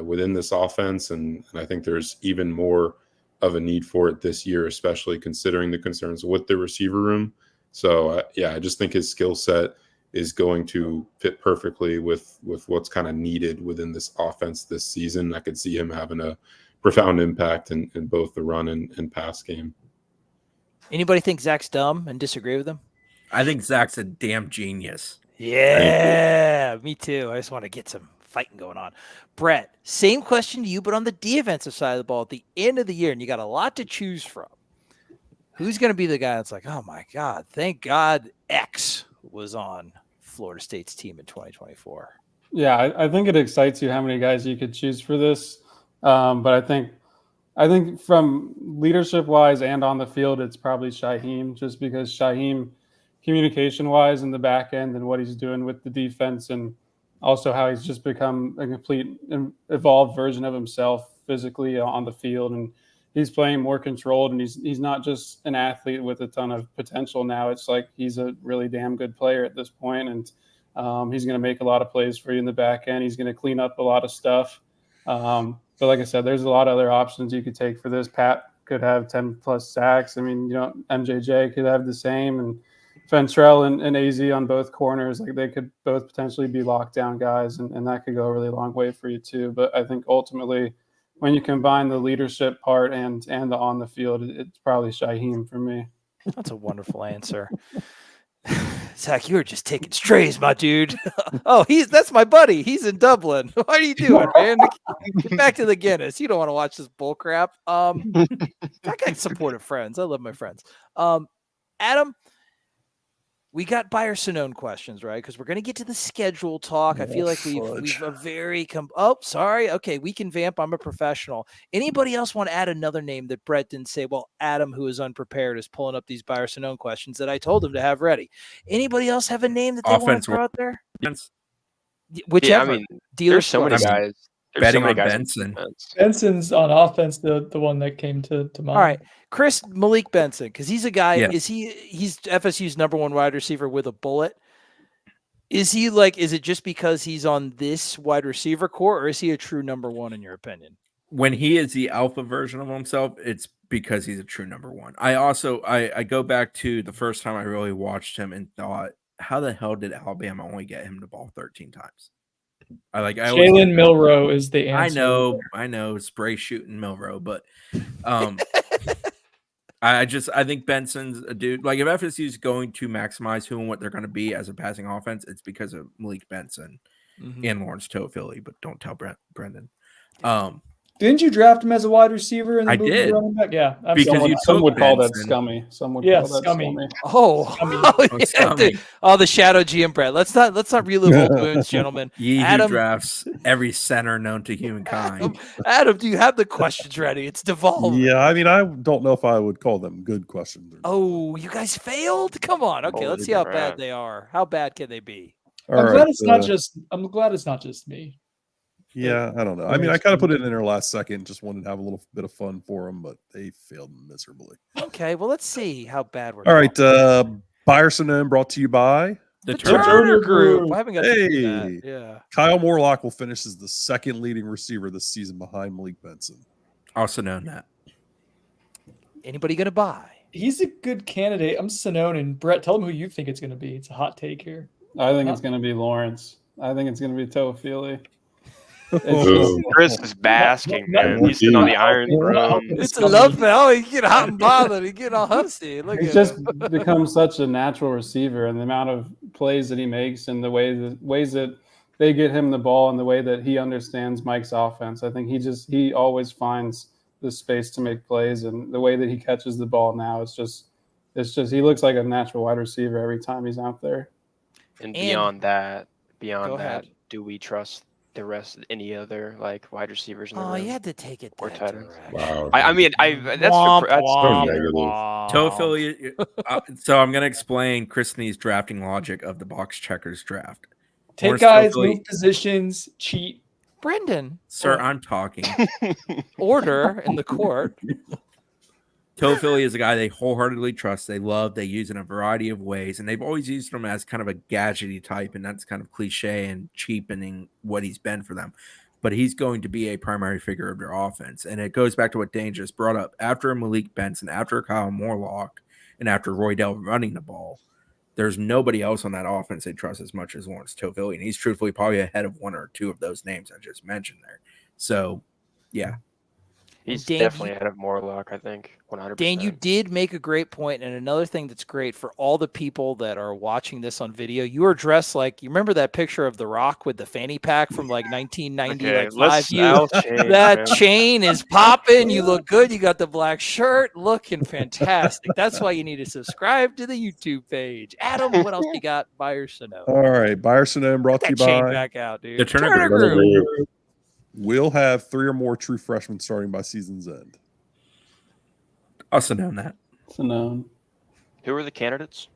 within this offense, and I think there's even more of a need for it this year, especially considering the concerns with the receiver room. So I just think his skill set is going to fit perfectly with what's kind of needed within this offense this season. I could see him having a profound impact in both the run and pass game. Anybody think Zach's dumb and disagree with him? I think Zach's a damn genius. Yeah, me too. I just want to get some fighting going on. Brett, same question to you, but on the defensive side of the ball at the end of the year, and you got a lot to choose from. Who's going to be the guy that's like, oh my God, thank God X was on Florida State's team in 2024? Yeah, I think it excites you how many guys you could choose for this. But I think from leadership wise and on the field, it's probably Shyheim, just because Shyheim, communication wise in the back end and what he's doing with the defense, and also how he's just become a complete evolved version of himself physically on the field. And he's playing more controlled, and he's not just an athlete with a ton of potential now. It's like he's a really damn good player at this point, and he's going to make a lot of plays for you in the back end. He's going to clean up a lot of stuff. But like I said, there's a lot of other options you could take for this. Pat could have 10 plus sacks. I mean, MJJ could have the same, and Fentrell and AZ on both corners, like they could both potentially be lockdown guys, and that could go a really long way for you too. But I think ultimately, when you combine the leadership part and the on the field, it's probably Shyheim for me. That's a wonderful answer. Zach, you were just taking strays, my dude. Oh, that's my buddy. He's in Dublin. What are you doing, man? Get back to the Guinness. You don't want to watch this bull crap. I got supportive friends. I love my friends. Adam, we got Byer Sonone questions, right? Because we're going to get to the schedule talk. I feel like we've a very sorry. Okay, we can vamp. I'm a professional. Anybody else want to add another name that Brett didn't say? Well, Adam, who is unprepared, is pulling up these Byer Sonone questions that I told him to have ready. Anybody else have a name that they want to throw out there? Whichever. Yeah, I mean, there's so many guys. There's betting so many on guys Benson. Benson's on offense, the one that came to mind. All right, Chris Malik Benson, because he's a guy. Yeah. He's FSU's number one wide receiver with a bullet. Is it just because he's on this wide receiver core, or is he a true number one in your opinion? When he is the alpha version of himself, it's because he's a true number one. I go back to the first time I really watched him and thought, how the hell did Alabama only get him the ball 13 times? Jalen Milroe is the answer. I know, spray shooting Milroe, but I think Benson's a dude. Like, if FSU is going to maximize who and what they're going to be as a passing offense, it's because of Malik Benson and Lawrence Toafili. But don't tell Brendan. Didn't you draft him as a wide receiver? In the I did. Running back? Yeah, because some would call that scummy. Some would call that scummy. Scummy. The shadow GM Brett. Let's not relive old wounds, gentlemen. Adam drafts every center known to humankind. Adam, do you have the questions ready? It's devolved. Yeah, I mean, I don't know if I would call them good questions. Oh, you guys failed? Come on. Okay, let's see how bad they are. How bad can they be? I'm glad it's not just me. Yeah, I don't know. I mean, I kind of put it in there last second, just wanted to have a little bit of fun for them, but they failed miserably. Okay, well, let's see how bad we're. All right, Byer Sonone brought to you by the Turner Group. I haven't got to do that. Yeah. Kyle Morlock will finish as the second leading receiver this season behind Malik Benson. Also known that. Anybody gonna buy? He's a good candidate. I'm Sonone, and Brett, tell them who you think it's gonna be. It's a hot take here. I think it's gonna be Lawrence. I think it's gonna be Toafili. Chris is basking, man. He's sitting on the Iron Throne. It's a love now. He get hot and bothered. He get all husty. He's just become such a natural receiver, and the amount of plays that he makes, and the ways that they get him the ball, and the way that he understands Mike's offense. I think he always finds the space to make plays, and the way that he catches the ball now, it's just he looks like a natural wide receiver every time he's out there. And beyond that, do we trust the rest, any other like wide receivers in the Oh, room. you had to take it Or that tight ends. direction. Wow. I mean, that's Womp, that's womp, negative. womp. Tophil, so I'm going to explain Christie's drafting logic of the box checkers draft. Take Lawrence guys, Tophil- move positions, cheat. Brendan, Sir, What? I'm talking. order in the court. Tophilly is a guy they wholeheartedly trust. They love. They use in a variety of ways, and they've always used him as kind of a gadgety type, and that's kind of cliche and cheapening what he's been for them. But he's going to be a primary figure of their offense, and it goes back to what Dane just brought up. After Malik Benson, after Kyle Morlock, and after Roydell running the ball, there's nobody else on that offense they trust as much as Lawrence Tophilly, and he's truthfully probably ahead of one or two of those names I just mentioned there. So, yeah. He's Dane, definitely ahead of Morlock, I think, 100%. Dane, you did make a great point, and another thing that's great for all the people that are watching this on video, you are dressed like, you remember that picture of The Rock with the fanny pack from like 1990, Okay, like let's 5 years? change, That man. chain is popping. You look good. You got the black shirt, looking fantastic. That's why you need to subscribe to the YouTube page. Adam, what else you got? Byer Sano. All right, Byer Sonone brought to you Get that chain by. back out, dude. The Turner Turner Group. Group. We'll have 3 or more true freshmen starting by season's end. Also known that. So no. Who are the candidates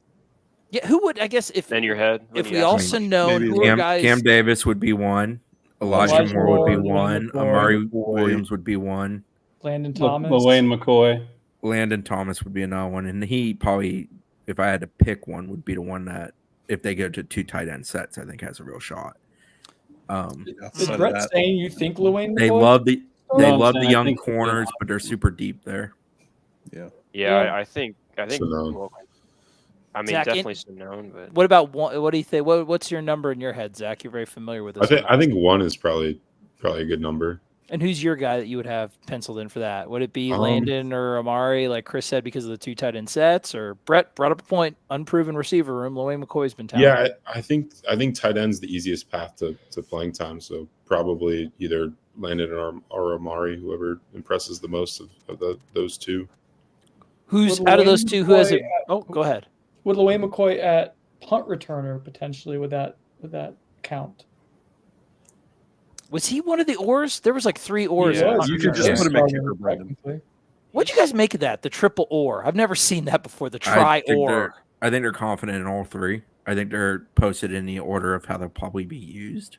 Yeah, who would, I guess, if in your head? when if you we ask also me? know Maybe who are Cam, guys. Cam Davis would be one. Elijah Elijah Moore would be Moore, one. Landon Amari McCoy. Williams would be one. Landon Thomas. Lane McCoy. Landon Thomas would be another one. And he probably, if I had to pick one, would be the one that, if they go to 2 tight end sets, I think has a real shot. Is Outside of Brett that, saying you think Luane They McCoy? love the No, I'm love the saying I young think he'll be corners, a but they're super deep there. Yeah, Yeah. I think. Sonone. Well, I mean, Zach, definitely Sonone, but What about one? What do you think? What's your number in your head, Zach? You're very familiar with this. I think 1 is probably a good number. And who's your guy that you would have penciled in for that? Would it be Um, Landon or Amari, like Chris said, because of the 2 tight end sets? Or Brett brought up a point: unproven receiver room. Luane McCoy's been talented. Yeah, I think tight end's the easiest path to playing time. So probably either Landon or Amari, whoever impresses the most of Would those 2. Who's Luane out of those 2? Who has it? McCoy Oh, go ahead. Would Luane McCoy at punt returner potentially would that count? Was he one of the oars? There was like 3 oars. Yeah, in punt you could just return. put him at Starter, kicker, Brendan. technically. What'd you guys make of that? The triple oar. I've never seen that before. The I think tri-oar. they're confident in all 3. I think they're posted in the order of how they'll probably be used.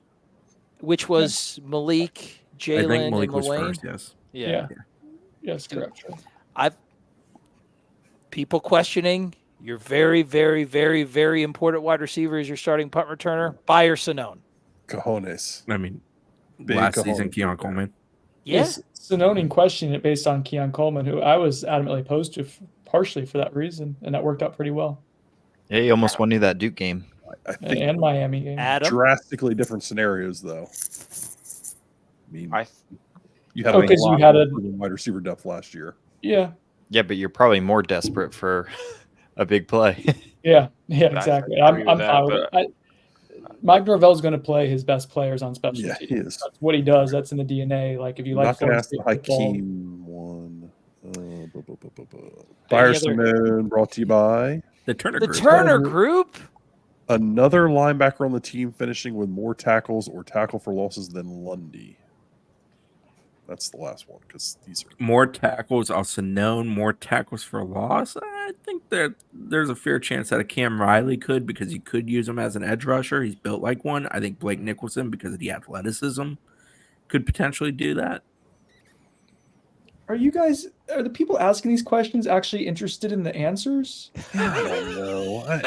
Which was Malik, I Jalen, think Malik and was Luane. first, yes. Yeah. Yes, correct. Sure. I've people questioning your very, very, very, very important wide receiver is your starting punt returner, Byer Sonone. Cojones. I mean, Big last cojones. season, Keon Coleman. Yes. Sonone questioned it based on Keon Coleman, who I was adamantly opposed to partially for that reason, and that worked out pretty well. Yeah, he almost won you that Duke game. I think And Miami game. Adam. drastically different scenarios, though. I mean, you had Oh, a 'cause you lot had of wide receiver depth last year. Yeah. Yeah, but you're probably more desperate for a big play. Yeah. Yeah, I exactly. agree I'm with fine that, with it. Mike Norvell's going to play his best players on special Yeah, teams. he is. That's what he does. That's in the DNA. Like if you I'm like not going to Florida ask the State football, Hakeem one. Any Byer other- Simone brought to you by The Turner The Group. Turner Group. another linebacker on the team finishing with more tackles or tackle for losses than Lundy. That's the last one because these are More tackles, also known. More tackles for loss. I think that there's a fair chance that a Cam Riley could, because you could use him as an edge rusher. He's built like one. I think Blake Nicholson, because of the athleticism, could potentially do that. are the people asking these questions actually interested in the answers? I don't know.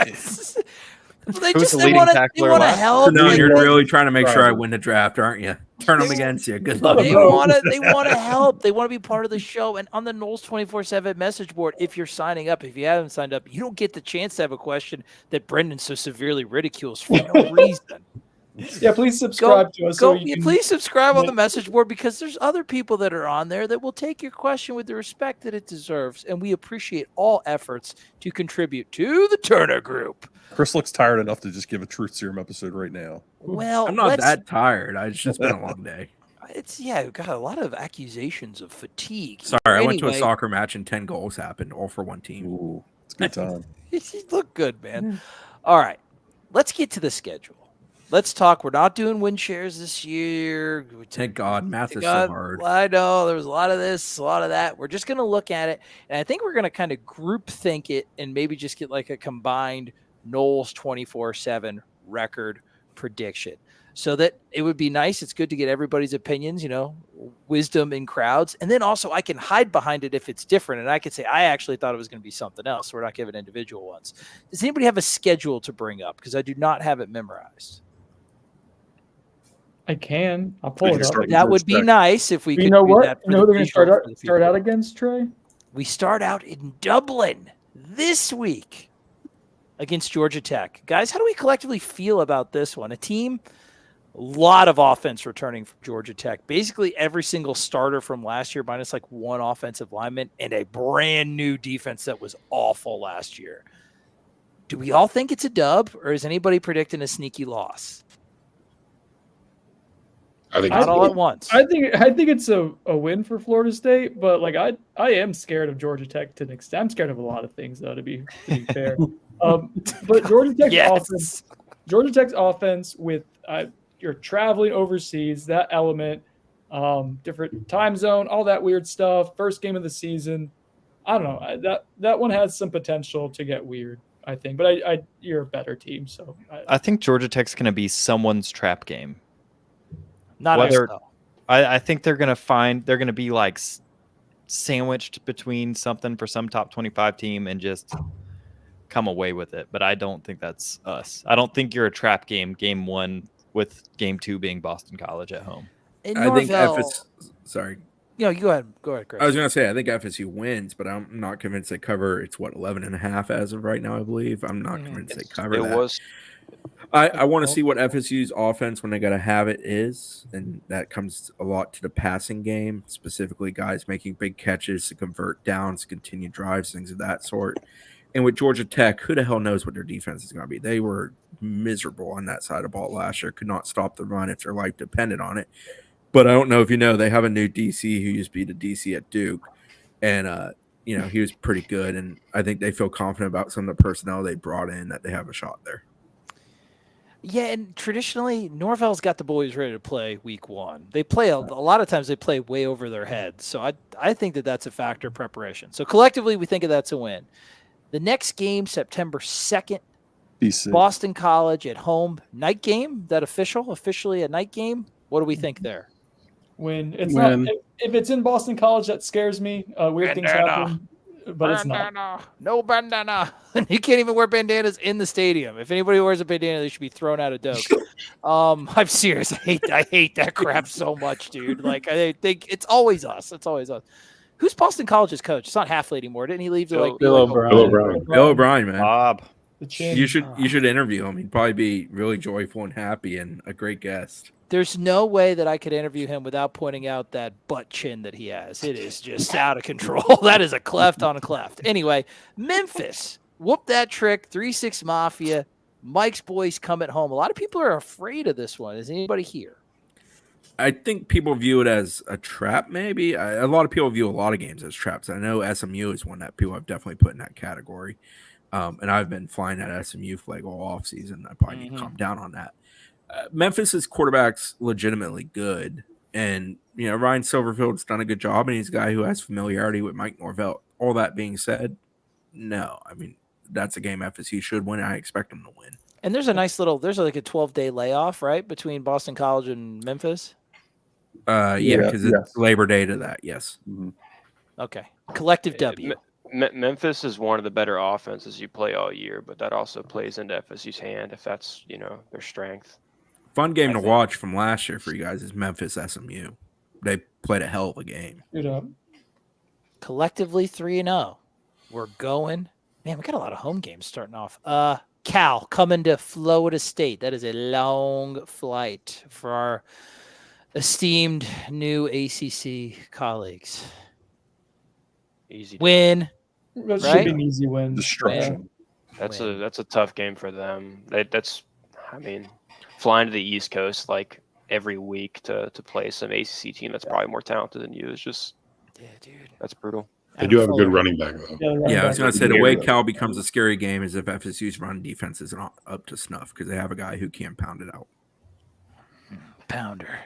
They Who's just the they leading want to tackler help. So no, Like, you're they- really trying to make sure I win the draft, aren't you? Turn them against you. Good luck. They want to help. They want to be part of the show. And on the Noles247 message board, if you're signing up, if you haven't signed up, you don't get the chance to have a question that Brendan so severely ridicules for no reason. Yeah, please subscribe to us. so you can, Please subscribe on the message board, because there's other people that are on there that will take your question with the respect that it deserves. And we appreciate all efforts to contribute to the Turner Group. Chris looks tired enough to just give a truth serum episode right now. Well, I'm not that tired. It's just been a long day. We've got a lot of accusations of fatigue. Sorry, I went to a Anyway, soccer match and 10 goals happened, all for one team. Ooh, it's a good time. You look good, man. All right, let's get to the schedule. let's talk. We're not doing win shares this year. Thank God, math is God, so hard. I know there was a lot of this, a lot of that. We're just going to look at it, and I think we're going to kind of group think it and maybe just get like a combined Noles247 record prediction. So that it would be nice. It's good to get everybody's opinions, wisdom in crowds. And then also I can hide behind it if it's different. And I could say, I actually thought it was going to be something else. So we're not giving individual ones. Does anybody have a schedule to bring up? Because I do not have it memorized. I can. I'll pull it up. That would be nice if we could. You know do what? that for You know the who they're going to visual start out against, Trey? We start out in Dublin this week against Georgia Tech. Guys, how do we collectively feel about this one? A team, a lot of offense returning from Georgia Tech. Basically every single starter from last year, minus like one offensive lineman, and a brand new defense that was awful last year. Do we all think it's a dub, or is anybody predicting a sneaky loss? I think Not all at once. I think it's a win for Florida State, but like I am scared of Georgia Tech to an extent. I'm scared of a lot of things though, to be fair. But Georgia Tech's offense with you're traveling overseas, that element, different time zone, all that weird stuff. First game of the season, I don't know. That one has some potential to get weird, I think. But you're a better team, so I think Georgia Tech's going to be someone's trap game. Not Whether, us, though. I think they're going to be like sandwiched between something for some top 25 team and just come away with it. But I don't think that's us. I don't think you're a trap game one with game 2 being Boston College at home. I think sorry. You go ahead. Go ahead, Chris. I was going to say, I think FSU wins, but I'm not convinced they cover. It's 11.5 as of right now, I believe. I'm not convinced they cover that. I want to see what FSU's offense when they got to have it is, and that comes a lot to the passing game, specifically guys making big catches to convert downs, continue drives, things of that sort. And with Georgia Tech, who the hell knows what their defense is going to be? They were miserable on that side of the ball last year, could not stop the run if their life depended on it. But I don't know if you know, they have a new DC who used to be the DC at Duke, and he was pretty good, and I think they feel confident about some of the personnel they brought in that they have a shot there. Yeah, and traditionally, Norvell's got the boys ready to play week 1. They play a lot of times. They play way over their heads, so I think that's a factor of preparation. So collectively, we think of that's a win. The next game, September 2nd, DC. Boston College at home, night game. That officially a night game. What do we think there? When it's not, if it's in Boston College, that scares me. Weird things happen. But it's not. No bandana. You can't even wear bandanas in the stadium. If anybody wears a bandana, they should be thrown out of Doak. I'm serious. I hate that crap so much, dude. Like, I think it's always us. It's always us. Who's Boston College's coach? It's not Halfley anymore. Didn't he leave to Bill O'Brien? Bill O'Brien, man. Bob. You should interview him. He'd probably be really joyful and happy and a great guest. There's no way that I could interview him without pointing out that butt chin that he has. It is just out of control. That is a cleft on a cleft. Anyway, Memphis, whoop that trick, 3-6 Mafia. Mike's boys come at home. A lot of people are afraid of this one. Is anybody here? I think people view it as a trap, maybe. A lot of people view a lot of games as traps. I know SMU is one that people have definitely put in that category. And I've been flying that SMU flag all offseason. I probably need to calm down on that. Memphis's quarterback's legitimately good. And, Ryan Silverfield's done a good job, and he's a guy who has familiarity with Mike Norvell. All that being said, no. I mean, that's a game FSU should win. I expect them to win. And there's like a 12-day layoff, right, between Boston College and Memphis? Because it's Labor Day to that, yes. Mm-hmm. Okay. Collective W. Memphis is one of the better offenses you play all year, but that also plays into FSU's hand if that's, their strength. Fun game to watch from last year for you guys is Memphis SMU. They played a hell of a game. Collectively 3-0. We're going. Man, we got a lot of home games starting off. Cal coming to Florida State. That is a long flight for our esteemed new ACC colleagues. Easy win. That should be an easy win. Destruction. That's a tough game for them. Flying to the East Coast like every week to play some ACC team that's probably more talented than you is just, dude, that's brutal. They do have a good running back, though. Yeah, I was going to say the way Cal becomes a scary game is if FSU's run defense is not up to snuff because they have a guy who can pound it out. pounder.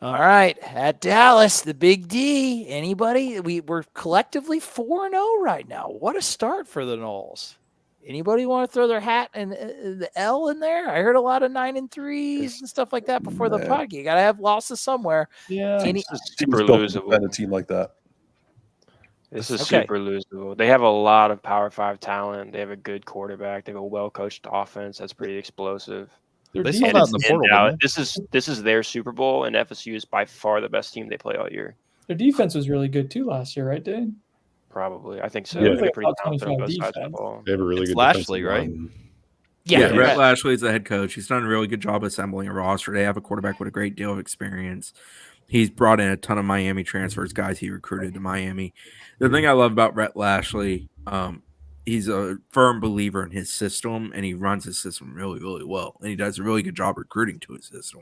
All right, at Dallas, the Big D. Anybody? We're collectively 4-0 right now. What a start for the Noles. Anybody want to throw their hat and the L in there? I heard a lot of 9-3s and stuff like that before the Nah. podcast. You got to have losses somewhere. Yeah. This is Teams super built to defend a losable. team like that. This is Okay. super losable. They have a lot of Power 5 talent. They have a good quarterback. They have a well-coached offense that's pretty explosive. Their They saw And that defense, in the it's portal, Dallas. didn't This is their Super Bowl, and FSU is by far the best team they play all year. their defense was really good too last year, right, Dane? Probably, I think so. Yeah. It was They're like pretty top confident on 25 both sides of the defense. ball. They have a really It's good Lashley, defensive right? line. Yeah, Rhett Lashley is the head coach. He's done a really good job assembling a roster. They have a quarterback with a great deal of experience. He's brought in a ton of Miami transfers, guys he recruited to Miami. The thing I love about Rhett Lashley, he's a firm believer in his system, and he runs his system really, really well. And he does a really good job recruiting to his system.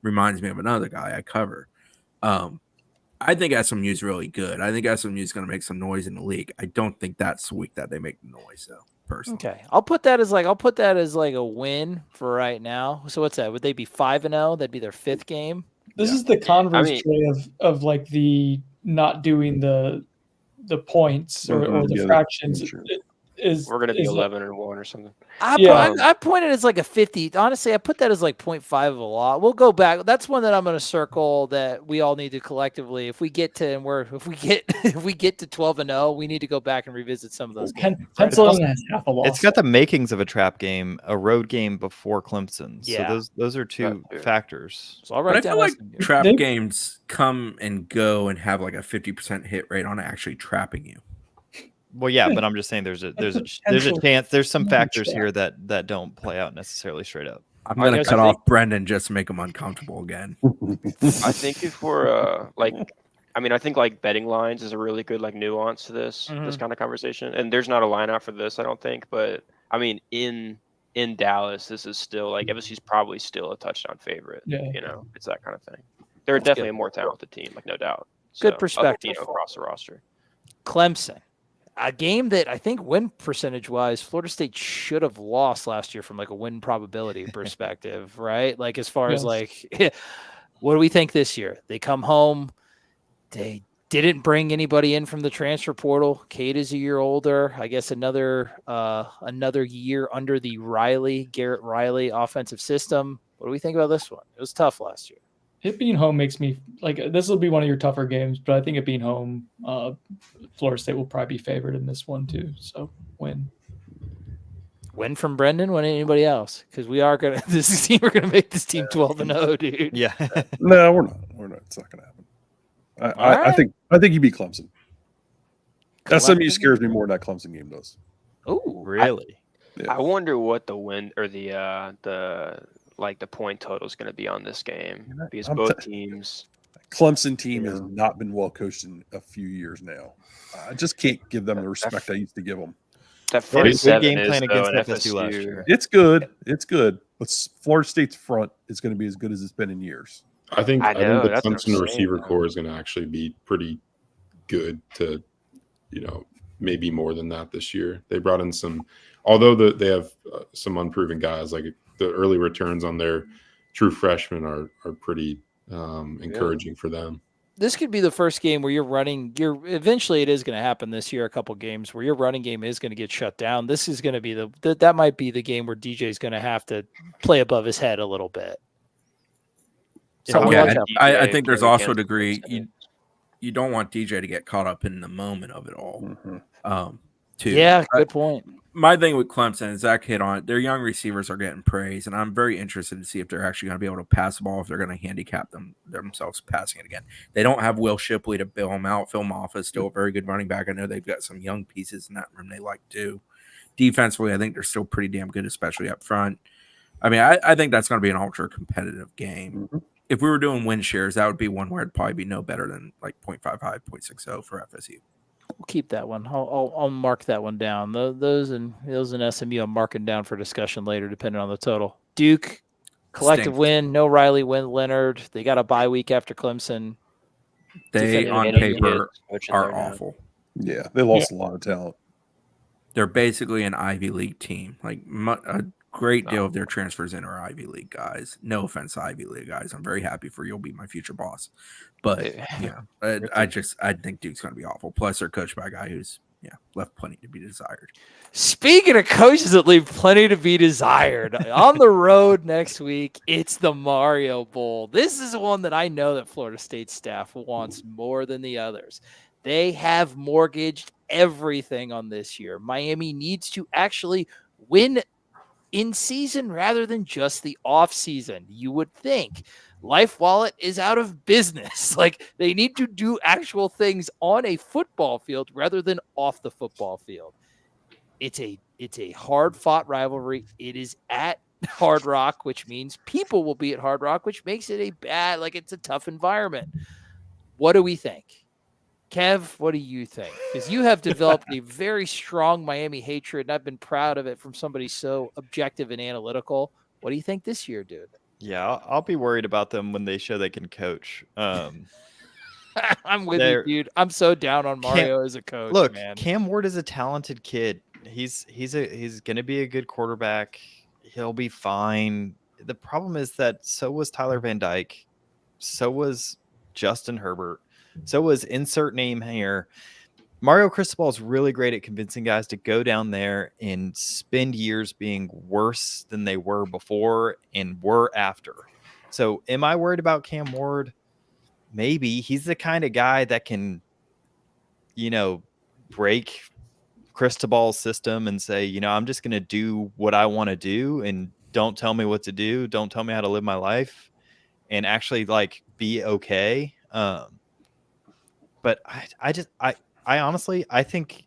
Reminds me of another guy I cover. I think SMU is really good. I think SMU is going to make some noise in the league. I don't think that's the week that they make the noise, though. Personally. Okay, I'll put that as like a win for right now. So what's that? Would they be 5-0? That'd be their 5th game. This is the converse I mean- Trey, of like the not doing the points or the Yeah, fractions. sure. We're going to be is 11-1 or something. I pointed as like a 50. Honestly, I put that as like 0.5 of a lot. We'll go back. That's one that I'm going to circle that we all need to collectively. If we get to 12-0, we need to go back and revisit some of those games. Pencil in as half a loss. It's got the makings of a trap game, a road game before Clemson. Yeah. So those are two Right. factors. So I'll But I write feel down like SMU. trap They- games come and go and have like a 50% hit rate on actually trapping you. Well, yeah, but I'm just saying there's a potential chance. There's some huge factors trap. here that don't play out necessarily straight up. I'm I going to guess cut I off Brendan just to make him uncomfortable again. I think if we're I think like betting lines is a really good like nuance to this kind of conversation. And there's not a line out for this, I don't think. But I mean, in Dallas, this is still like FSU's probably still a touchdown favorite. Yeah. You know, it's that kind of thing. They're definitely a more talented team, like no doubt. Good perspective. Across the roster. Clemson, a game that I think win percentage wise, Florida State should have lost last year from like a win probability perspective, right? Like as far as like, what do we think this year? They come home, they didn't bring anybody in from the transfer portal. Cade is a year older. I guess another year under the Garrett Riley offensive system. What do we think about this one? It was tough last year. It being home makes me like this will be one of your tougher games, but I think it being home, Florida State will probably be favored in this one too. So win from Brendan, win anybody else, because we are gonna we're gonna make this team 12-0, dude. Yeah. No, we're not. We're not. It's not going to happen. I think you beat Clemson. SMU scares me more than that Clemson game does. Oh, Really? Yeah. I wonder what the win or the point total is going to be on this game because both teams. Clemson team has not been well coached in a few years now. I just can't give them the respect I used to give them. That They had a first good 7 game is plan though against an FSU last year. It's good. It's good. But Florida State's front is going to be as good as it's been in years. I think I know, the that's what I'm Clemson saying, receiver though. core is going to actually be pretty good to, maybe more than that this year. They brought in some, although they have some unproven guys, like the early returns on their true freshmen are pretty encouraging for them. This could be the first game where eventually it is going to happen this year, a couple games where your running game is going to get shut down. This is going to be that might be the game where DJ is going to have to play above his head a little bit. So Yeah, watch out. I think there's also a degree you don't want DJ to get caught up in the moment of it all. Too. Yeah, good point. My thing with Clemson, and Zach hit on it, their young receivers are getting praise, and I'm very interested to see if they're actually going to be able to pass the ball, if they're going to handicap themselves passing it again. They don't have Will Shipley to bail them out. Phil Moffitt's still a very good running back. I know they've got some young pieces in that room they like too. Defensively, I think they're still pretty damn good, especially up front. I mean, I think that's going to be an ultra competitive game. If we were doing win shares, that would be one where it'd probably be no better than like 0.55, 0.60 for FSU. We'll keep that one. I'll mark that one down. Those and SMU, I'm marking down for discussion later, depending on the total. Duke, collective Stinks. win. No Riley, win Leonard. They got a bye week after Clemson. They, Defending on enemy paper, which are they're not. awful. Yeah, they lost a lot of talent. They're basically an Ivy League team. Like a great deal of their transfers in are Ivy League guys. No offense to Ivy League guys. I'm very happy for you'll be my future boss. But I think Duke's going to be awful. Plus, they're coached by a guy who's left plenty to be desired. Speaking of coaches that leave plenty to be desired, on the road next week, it's the Mario Bowl. This is one that I know that Florida State staff wants more than the others. They have mortgaged everything on this year. Miami needs to actually win in season rather than just the off season. You would think Life Wallet is out of business. Like, they need to do actual things on a football field rather than off the football field. It's a hard-fought rivalry. It is at Hard Rock, which means people will be at Hard Rock, which makes it it's a tough environment. What do we think? Kev, what do you think? Because you have developed a very strong Miami hatred, and I've been proud of it from somebody so objective and analytical. What do you think this year, dude? Yeah, I'll be worried about them when they show they can coach. I'm with you, dude. I'm so down on Mario as a coach. Look, man. Cam Ward is a talented kid. He's going to be a good quarterback. He'll be fine. The problem is that so was Tyler Van Dyke. So was Justin Herbert. So was insert name here. Mario Cristobal is really great at convincing guys to go down there and spend years being worse than they were before and were after. So am I worried about Cam Ward? Maybe. He's the kind of guy that can, break Cristobal's system and say, I'm just going to do what I want to do and don't tell me what to do. Don't tell me how to live my life and actually be okay. But I honestly think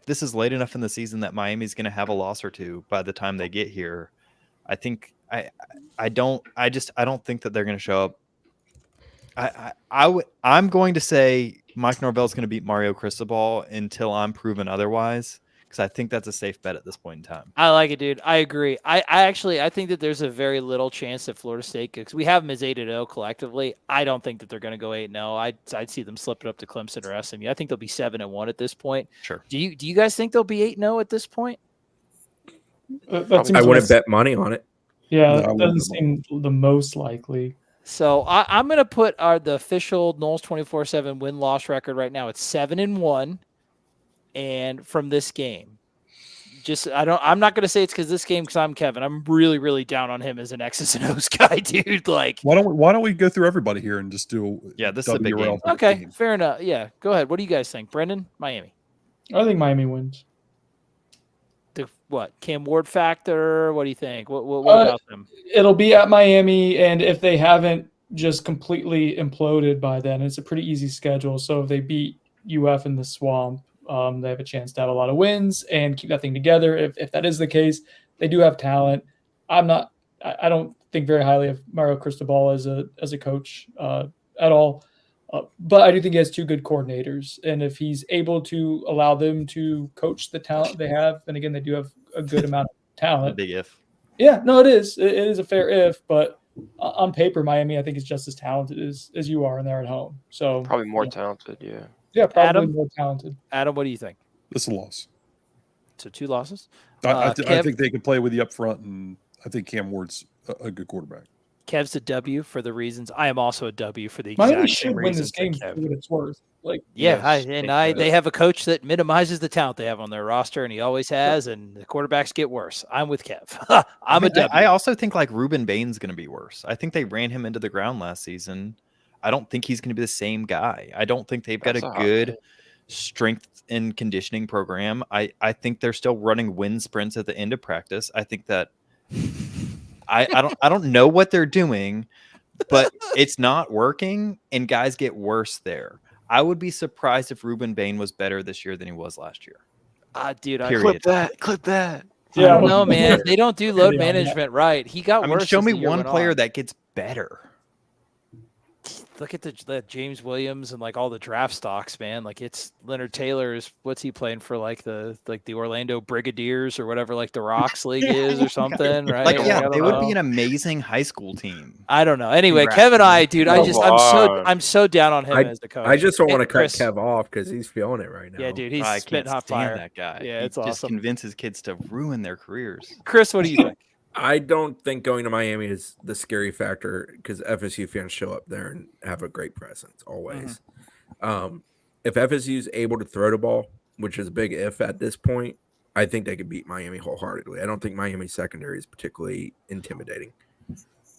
this is late enough in the season that Miami's going to have a loss or two by the time they get here. I don't think that they're going to show up. I'm going to say Mike Norvell's going to beat Mario Cristobal until I'm proven otherwise, because I think that's a safe bet at this point in time. I like it, dude. I agree. I think that there's a very little chance that Florida State, because we have them as 8-0 collectively. I don't think that they're going to go 8-0. I'd see them slipping up to Clemson or SMU. I think they'll be 7-1 at this point. Sure. Do you guys think they'll be 8-0 at this point? I wouldn't bet money on it. Yeah, that doesn't seem the most likely. So I'm going to put the official Noles247 win-loss record right now. It's 7-1, and from this game. I'm not going to say it's because this game, because I'm Kevin. I'm really, really down on him as an X's and O's guy, dude. Like, why don't we go through everybody here and just do this is a big game. Okay, fair enough. Yeah, go ahead. What do you guys think, Brendan? Miami. I think Miami wins. The what? Cam Ward factor? What do you think? What about them? It'll be at Miami, and if they haven't just completely imploded by then, it's a pretty easy schedule. So if they beat UF in the Swamp, they have a chance to have a lot of wins and keep that thing together. If that is the case, they do have talent. I don't think very highly of Mario Cristobal as a coach at all. But I do think he has two good coordinators. And if he's able to allow them to coach the talent they have, and again, they do have a good amount of talent. Big if. Yeah, no, it is. It is a fair if, but on paper, Miami, I think, is just as talented as you are, and they're at home. So probably more talented, yeah. Yeah, probably Adam? more talented. Adam, what do you think? This is a loss. So 2 losses? I think they can play with you up front, and I think Cam Ward's a good quarterback. Kev's a W for the reasons. I am also a W for the Miami exact should same win reasons this game that for Kev. what it's worth. They have a coach that minimizes the talent they have on their roster, and he always has, and the quarterbacks get worse. I'm with Kev. I'm a W. I also think Ruben Bain's going to be worse. I think they ran him into the ground last season. I don't think he's going to be the same guy. I don't think they've got a good strength and conditioning program. I think they're still running wind sprints at the end of practice. I think that I don't know what they're doing, but it's not working, and guys get worse there. I would be surprised if Ruben Bain was better this year than he was last year. Dude, clip that. Yeah, I don't know, man. They don't do load management right. He got worse. Show me one player that gets better. look at the James Williams and like all the draft stocks, man. Like it's Leonard Taylor is what's he playing for? Like the Orlando Brigadiers or whatever, like the Rocks League is or something, right? Like, I yeah, don't they would know. be an amazing high school team. I don't know. Anyway, Congrats, Kevin, man. dude, Come I'm so down on him as the coach. I just don't want to cut Chris. Kev off because he's feeling it right now. Yeah, dude, he's I spitting can't hot stand fire. that guy. Yeah, He it's just awesome. convinces kids to ruin their careers. Chris, what do you think? I don't think going to Miami is the scary factor because FSU fans show up there and have a great presence always. If FSU is able to throw the ball, which is a big if at this point, I think they could beat Miami wholeheartedly. I don't think Miami's secondary is particularly intimidating.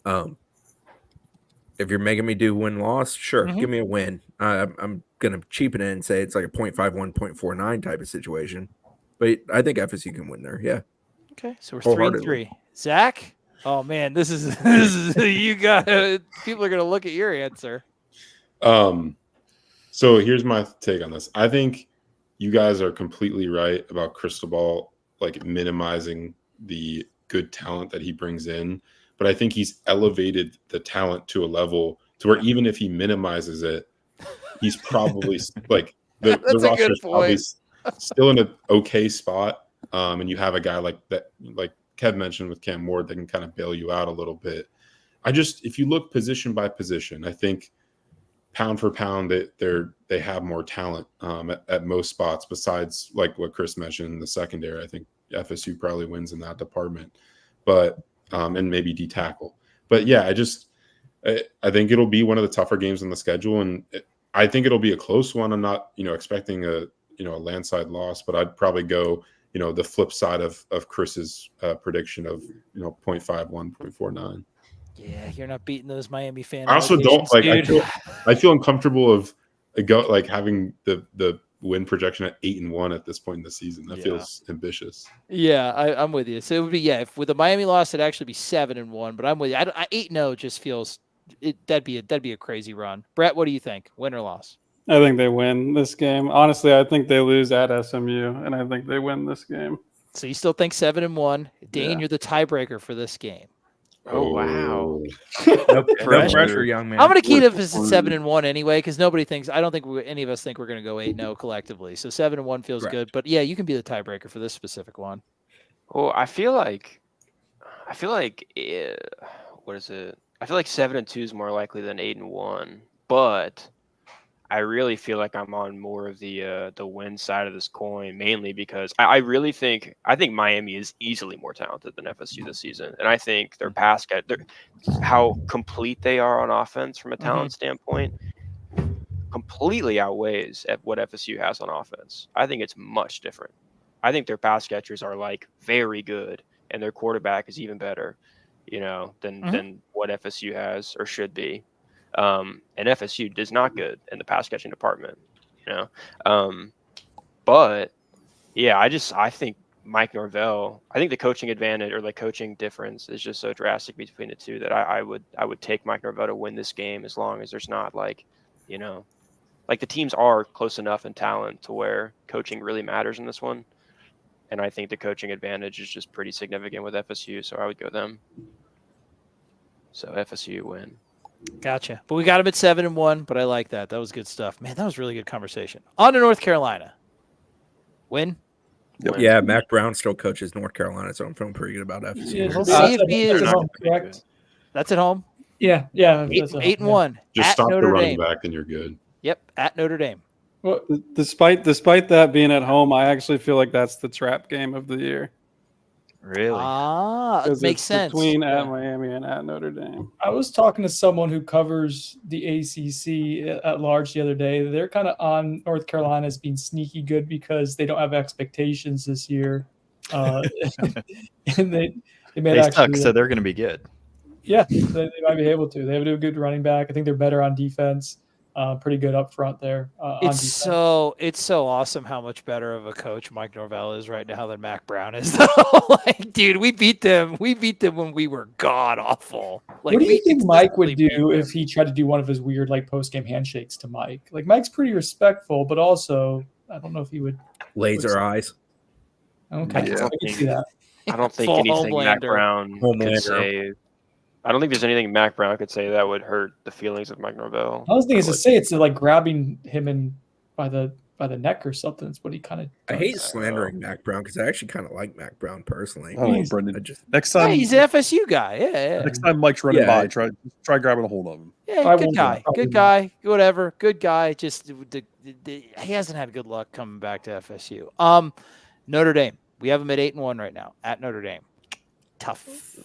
If you're making me do win-loss, sure, give me a win. I'm going to cheapen it and say it's like a 0.51, 0.49 type of situation. But I think FSU can win there, yeah. Okay, so we're 3-3. Zach? Oh man, this is you got people are gonna look at your answer. So here's my take on this. I think you guys are completely right about Cristobal, like minimizing the good talent that he brings in. But I think he's elevated the talent to a level to where even if he minimizes it, he's probably like the roster's probably still in an okay spot. And you have a guy like that, like Kev mentioned with Cam Ward, that can kind of bail you out a little bit. If you look position by position, I think pound for pound, they have more talent at most spots besides like what Chris mentioned in the secondary. I think FSU probably wins in that department, but and maybe D tackle. But yeah, I think it'll be one of the tougher games on the schedule, and I think it'll be a close one. I'm not expecting a landslide loss, but I'd probably go the flip side of Chris's prediction of 0.51, 0.49. Yeah, you're not beating those Miami fans. I also don't like. I feel uncomfortable of having the win projection at 8-1 at this point in the season. That feels ambitious. Yeah, I'm with you. So it would be if with the Miami loss, it'd actually be 7-1. But I'm with you. 8-0 just feels that'd be a crazy run. Brett, what do you think? Win or loss? I think they win this game. Honestly, I think they lose at SMU, and I think they win this game. So you still think 7-1? Dane, you're the tiebreaker for this game. Oh wow! No pressure, young man. I'm going to keep it at 7-1 anyway because I don't think any of us think we're going to go 8-0 collectively. So 7-1 feels good. But yeah, you can be the tiebreaker for this specific one. Well, I feel like what is it? I feel like 7-2 is more likely than 8-1, but I really feel like I'm on more of the win side of this coin, mainly because I think Miami is easily more talented than FSU this season, and I think their how complete they are on offense from a talent standpoint completely outweighs at what FSU has on offense. I think it's much different. I think their pass catchers are like very good, and their quarterback is even better, than what FSU has or should be. And FSU is not good in the pass catching department, but yeah, I think Mike Norvell, I think the coaching advantage or the coaching difference is just so drastic between the two that I would take Mike Norvell to win this game as long as there's not the teams are close enough in talent to where coaching really matters in this one. And I think the coaching advantage is just pretty significant with FSU. So I would go them. So FSU win. Gotcha. But we got him at 7-1, but I like that. That was good stuff. Man, that was really good conversation. On to North Carolina. Win? Yeah, Mac Brown still coaches North Carolina, so I'm feeling pretty good about FSU. Yeah, we'll see if he is. Correct. That's at home? Yeah. 8-1. Just at stop Notre the running Dame. back and you're good. Yep, at Notre Dame. Well, despite that being at home, I actually feel like that's the trap game of the year. Really? It makes sense. Between at Miami and at Notre Dame. I was talking to someone who covers the ACC at large the other day. They're kind of on North Carolina as being sneaky good because they don't have expectations this year. And they suck, so they're going to be good. Yeah, they might be able to. They have a good running back. I think they're better on defense. Pretty good up front there. It's so awesome how much better of a coach Mike Norvell is right now than Mac Brown is. Though, dude, we beat them. We beat them when we were god awful. What do you think Mike would do if he tried to do one of his weird post game handshakes to Mike? Mike's pretty respectful, but also I don't know if he would laser eyes. Okay, Yeah. I can see that. I don't think anything Mac Brown could say I don't think there's anything Mac Brown could say that would hurt the feelings of Mike Norvell. I was thinking to say it's like grabbing him by the neck or something. It's what he kind of. I hate slandering Mac Brown because I actually kind of like Mac Brown personally. I don't know, He's- Brendan. I just Next Yeah, time, he's an FSU guy. Yeah. next time Mike's running Yeah. by, try grabbing a hold of him. Yeah, I good won't. guy. Probably Good guy. Whatever. Good guy. Just he hasn't had good luck coming back to FSU. Notre Dame. We have him at 8-1 right now at Notre Dame. Tough.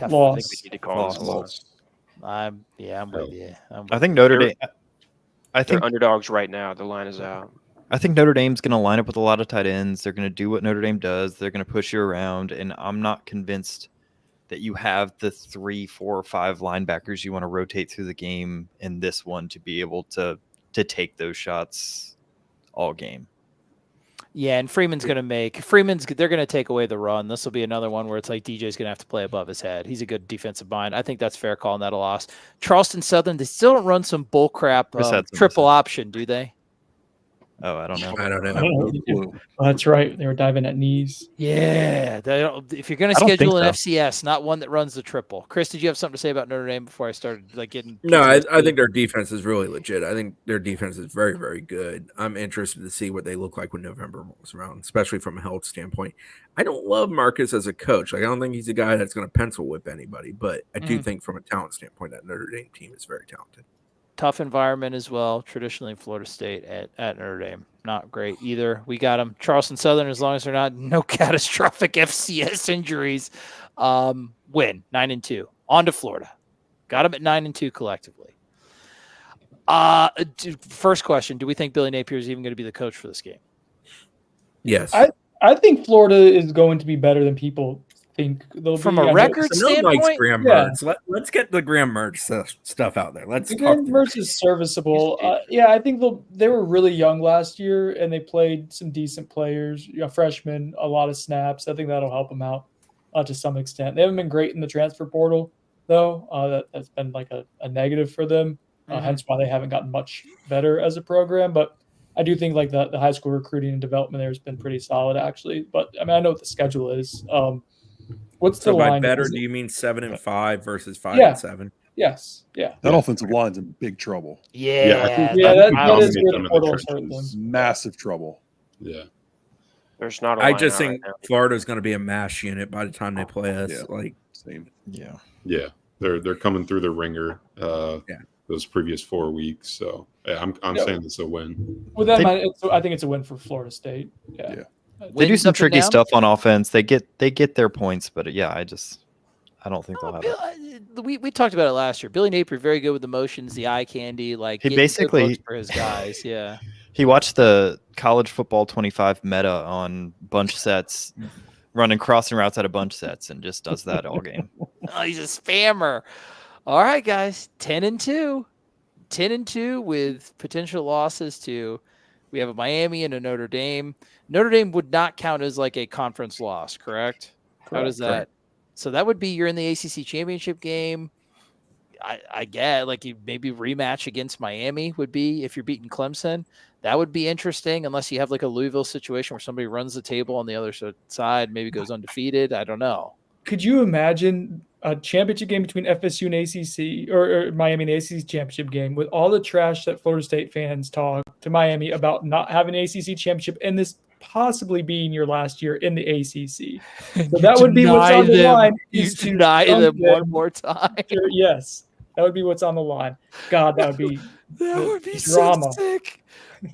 I Loss. think we need to call this a loss. I'm with you. I think Notre They're- Dame. I They're think underdogs right now. The line is out. I think Notre Dame's going to line up with a lot of tight ends. They're going to do what Notre Dame does. They're going to push you around, and I'm not convinced that you have the 3, 4, or 5 linebackers you want to rotate through the game in this one to be able to take those shots all game. Yeah, and they're going to take away the run. This will be another one where it's like DJ's going to have to play above his head. He's a good defensive mind. I think that's fair call, and that'll loss. Charleston Southern, they still don't run some bull crap Chris had some triple misses. option, do they? Oh, I don't know. I don't I know. don't know. Oh, that's right. They were diving at knees. Yeah. If you're going to I don't think schedule an so. FCS, not one that runs the triple. Chris, did you have something to say about Notre Dame before I started getting? No, I think their defense is really legit. I think their defense is very, very good. I'm interested to see what they look like when November rolls around, especially from a health standpoint. I don't love Marcus as a coach. Like, I don't think he's a guy that's going to pencil whip anybody, but I do think from a talent standpoint that Notre Dame team is very talented. Tough environment as well. Traditionally, Florida State at Notre Dame, not great either. We got them. Charleston Southern, as long as they're not no catastrophic FCS injuries, win 9-2. On to Florida. Got them at 9-2 collectively. First question: do we think Billy Napier is even going to be the coach for this game? Yes. I think Florida is going to be better than people think they'll From be. a I know- record So no Mike's standpoint, Graham yeah. Mertz. Let's get the Graham Mertz stuff out there. Let's The talk. Graham Mertz is serviceable. Yeah, I think they were really young last year, and they played some decent players. Freshmen, a lot of snaps. I think that'll help them out to some extent. They haven't been great in the transfer portal, though. That's been like a negative for them. Hence why they haven't gotten much better as a program. But I do think like the high school recruiting and development there has been pretty solid, actually. But I mean, I know what the schedule is. What's the So by line? better, Is do it- you mean 7-5 versus Yeah. 5-7? Yes. Yeah. That offensive line's in big trouble. yeah, I think- Yeah, I that think is dominate where them the in portal's hurt them. trenches. Massive trouble. Yeah. There's not a I line just out think right now. Florida's going to be a mash unit by the time they play us. Yeah. Like, Same. Yeah. Yeah. They're coming through the ringer those previous 4 weeks. So yeah, I'm Yeah. saying it's a win. With that, They- in mind, I think it's a win for Florida State. Yeah. Yeah. They do Wins some up and tricky down? stuff on offense. They get their points, but yeah, I don't think they'll have it. We talked about it last year. Billy Napier very good with emotions, the eye candy, like He getting good basically- looks for his guys. Yeah, He watched the college football 25 meta on bunch sets, running crossing routes out of bunch sets, and just does that all game. oh, he's a spammer. All right, guys, 10-2, 10-2 with potential losses to. We have a Miami and a Notre Dame. Notre Dame would not count as like a conference loss, correct? How does that? correct. So that would be you're in the ACC championship game. I get like you maybe rematch against Miami would be if you're beating Clemson. That would be interesting unless you have like a Louisville situation where somebody runs the table on the other side, maybe goes undefeated. I don't know. Could you imagine a championship game between FSU and ACC or Miami and ACC championship game with all the trash that Florida State fans talk to Miami about not having an ACC championship and this possibly being your last year in the ACC? So that would be what's on the line. You is to deny dunk them one them. more time. Yes, that would be what's on the line. God, that would be That the would be drama. so sick.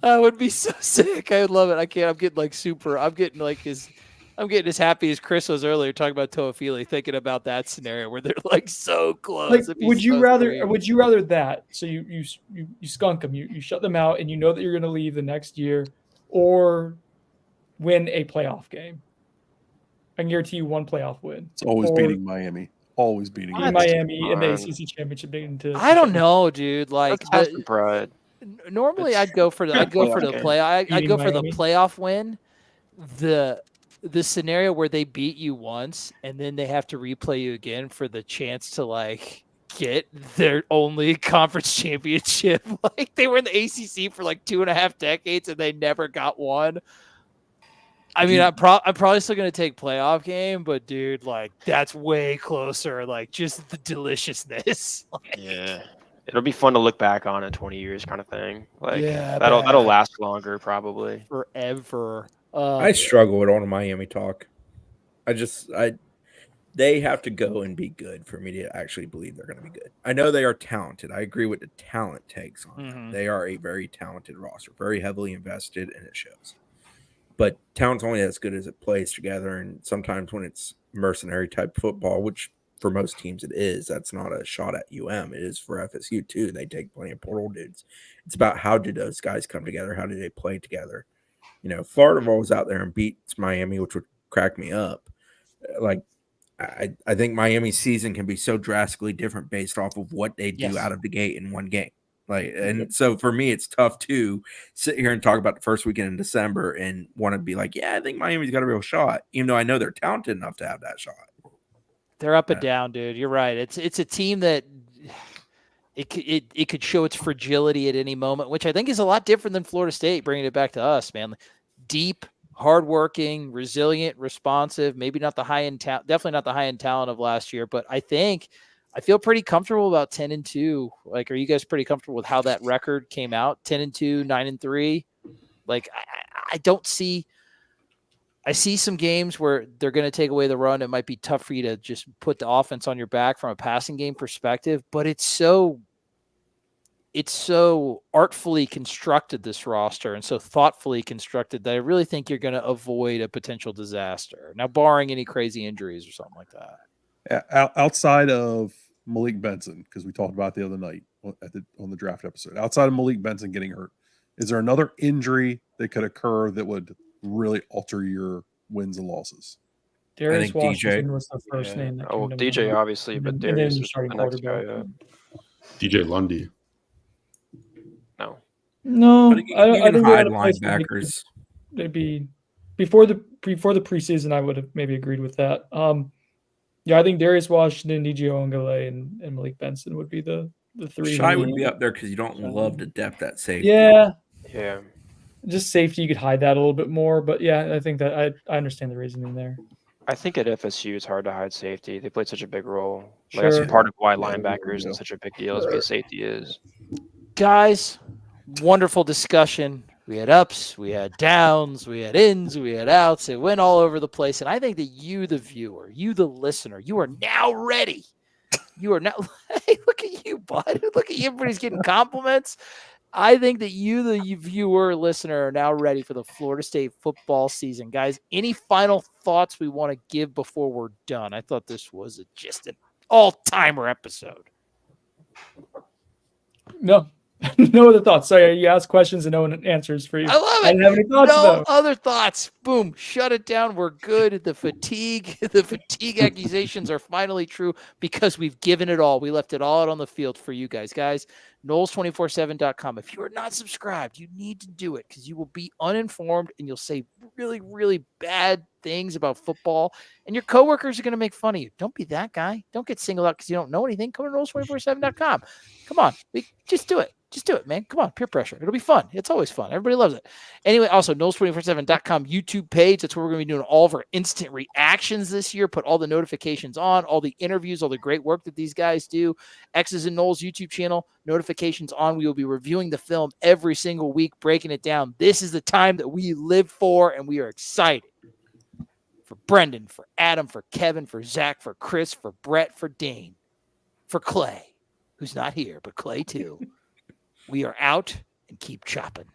That would be so sick. I would love it. I can't. I'm getting like super. I'm getting as happy as Chris was earlier talking about Toafili, thinking about that scenario where they're like so close. like. It'd be Would you so rather? sweet. Would you rather that? So you skunk them. You shut them out, and you know that you're going to leave the next year, or win a playoff game. I can guarantee you one playoff win. It's always Or beating Miami. Always beating beat Miami. Miami in the fine. ACC championship. Into I don't know, dude. Like Let's have some pride. normally, It's- I'd go for the Playoff game. I'd Beating go for the Miami? playoff win. The scenario where they beat you once and then they have to replay you again for the chance to like get their only conference championship. Like they were in the ACC for like 2.5 decades and they never got one. I mean, I'm probably still going to take playoff game, but dude, like that's way closer. Like just the deliciousness. Yeah. It'll be fun to look back on in 20 years kind of thing. Like Yeah, that'll man. last longer probably. Forever. I struggle with all the Miami talk. They have to go and be good for me to actually believe they're going to be good. I know they are talented. I agree with the talent takes on them. They are a very talented roster, very heavily invested, and it shows. But talent's only as good as it plays together, and sometimes when it's mercenary type football, which for most teams it is, that's not a shot at UM. It is for FSU too. They take plenty of portal dudes. It's about how do those guys come together? How do they play together? Florida rolls out there and beats Miami, which would crack me up. Like, I think Miami's season can be so drastically different based off of what they do out of the gate in one game. So for me, it's tough to sit here and talk about the first weekend in December and want to be like, yeah, I think Miami's got a real shot, even though I know they're talented enough to have that shot. They're up and down, dude. You're right. It's a team that it could show its fragility at any moment, which I think is a lot different than Florida State, bringing it back to us, man. Deep, hardworking, resilient, responsive, maybe not the high-end talent, definitely not the high-end talent of last year, but I feel pretty comfortable about 10-2. Like, are you guys pretty comfortable with how that record came out? 10-2, 9-3. Like, I see some games where they're going to take away the run. It might be tough for you to just put the offense on your back from a passing game perspective, but it's so artfully constructed, this roster, and so thoughtfully constructed that I really think you're going to avoid a potential disaster. Now, barring any crazy injuries or something like that. Outside of Malik Benson, because we talked about the other night on the draft episode, outside of Malik Benson getting hurt, is there another injury that could occur that would really alter your wins and losses? Darius Washington was the first name that came to DJ mind. obviously, but Darius is the next guy up. DJ Lundy. No, I think hide linebackers. They'd be before the preseason. I would have maybe agreed with that. I think Darius Washington, DJ Ongale, and Malik Benson would be the three. Shy would be up there because you don't love the depth at safety. Yeah. Just safety, you could hide that a little bit more, but yeah, I think that I understand the reasoning there. I think at FSU it's hard to hide safety. They played such a big role. Like, that's part of why linebacker isn't such a big deal as because safety is. Guys, wonderful discussion. We had ups, we had downs, we had ins, we had outs. It went all over the place. And I think that you, the viewer, you, the listener, you are now ready. You are now, hey, look at you, bud. Look at you. Everybody's getting compliments. I think that you, the viewer, listener, are now ready for the Florida State football season. Guys, any final thoughts we want to give before we're done? I thought this was just an all-timer episode. No. No other thoughts. Sorry, you ask questions and no one answers for you. I love it. I didn't have any thoughts, though. Other thoughts. Boom. Shut it down. We're good. The fatigue accusations are finally true because we've given it all. We left it all out on the field for you guys. Guys, Noles247.com. If you are not subscribed, you need to do it because you will be uninformed and you'll say really, really bad things about football, and your coworkers are going to make fun of you. Don't be that guy. Don't get singled out because you don't know anything. Come to Noles247.com. Come on. Just do it. Just do it, man. Come on, peer pressure. It'll be fun. It's always fun. Everybody loves it. Anyway, also, Noles247.com YouTube page. That's where we're going to be doing all of our instant reactions this year. Put all the notifications on, all the interviews, all the great work that these guys do. X's and Noles YouTube channel, notifications on. We will be reviewing the film every single week, breaking it down. This is the time that we live for, and we are excited. For Brendan, for Adam, for Kevin, for Zach, for Chris, for Brett, for Dane, for Clay, who's not here, but Clay too. We are out and keep chopping.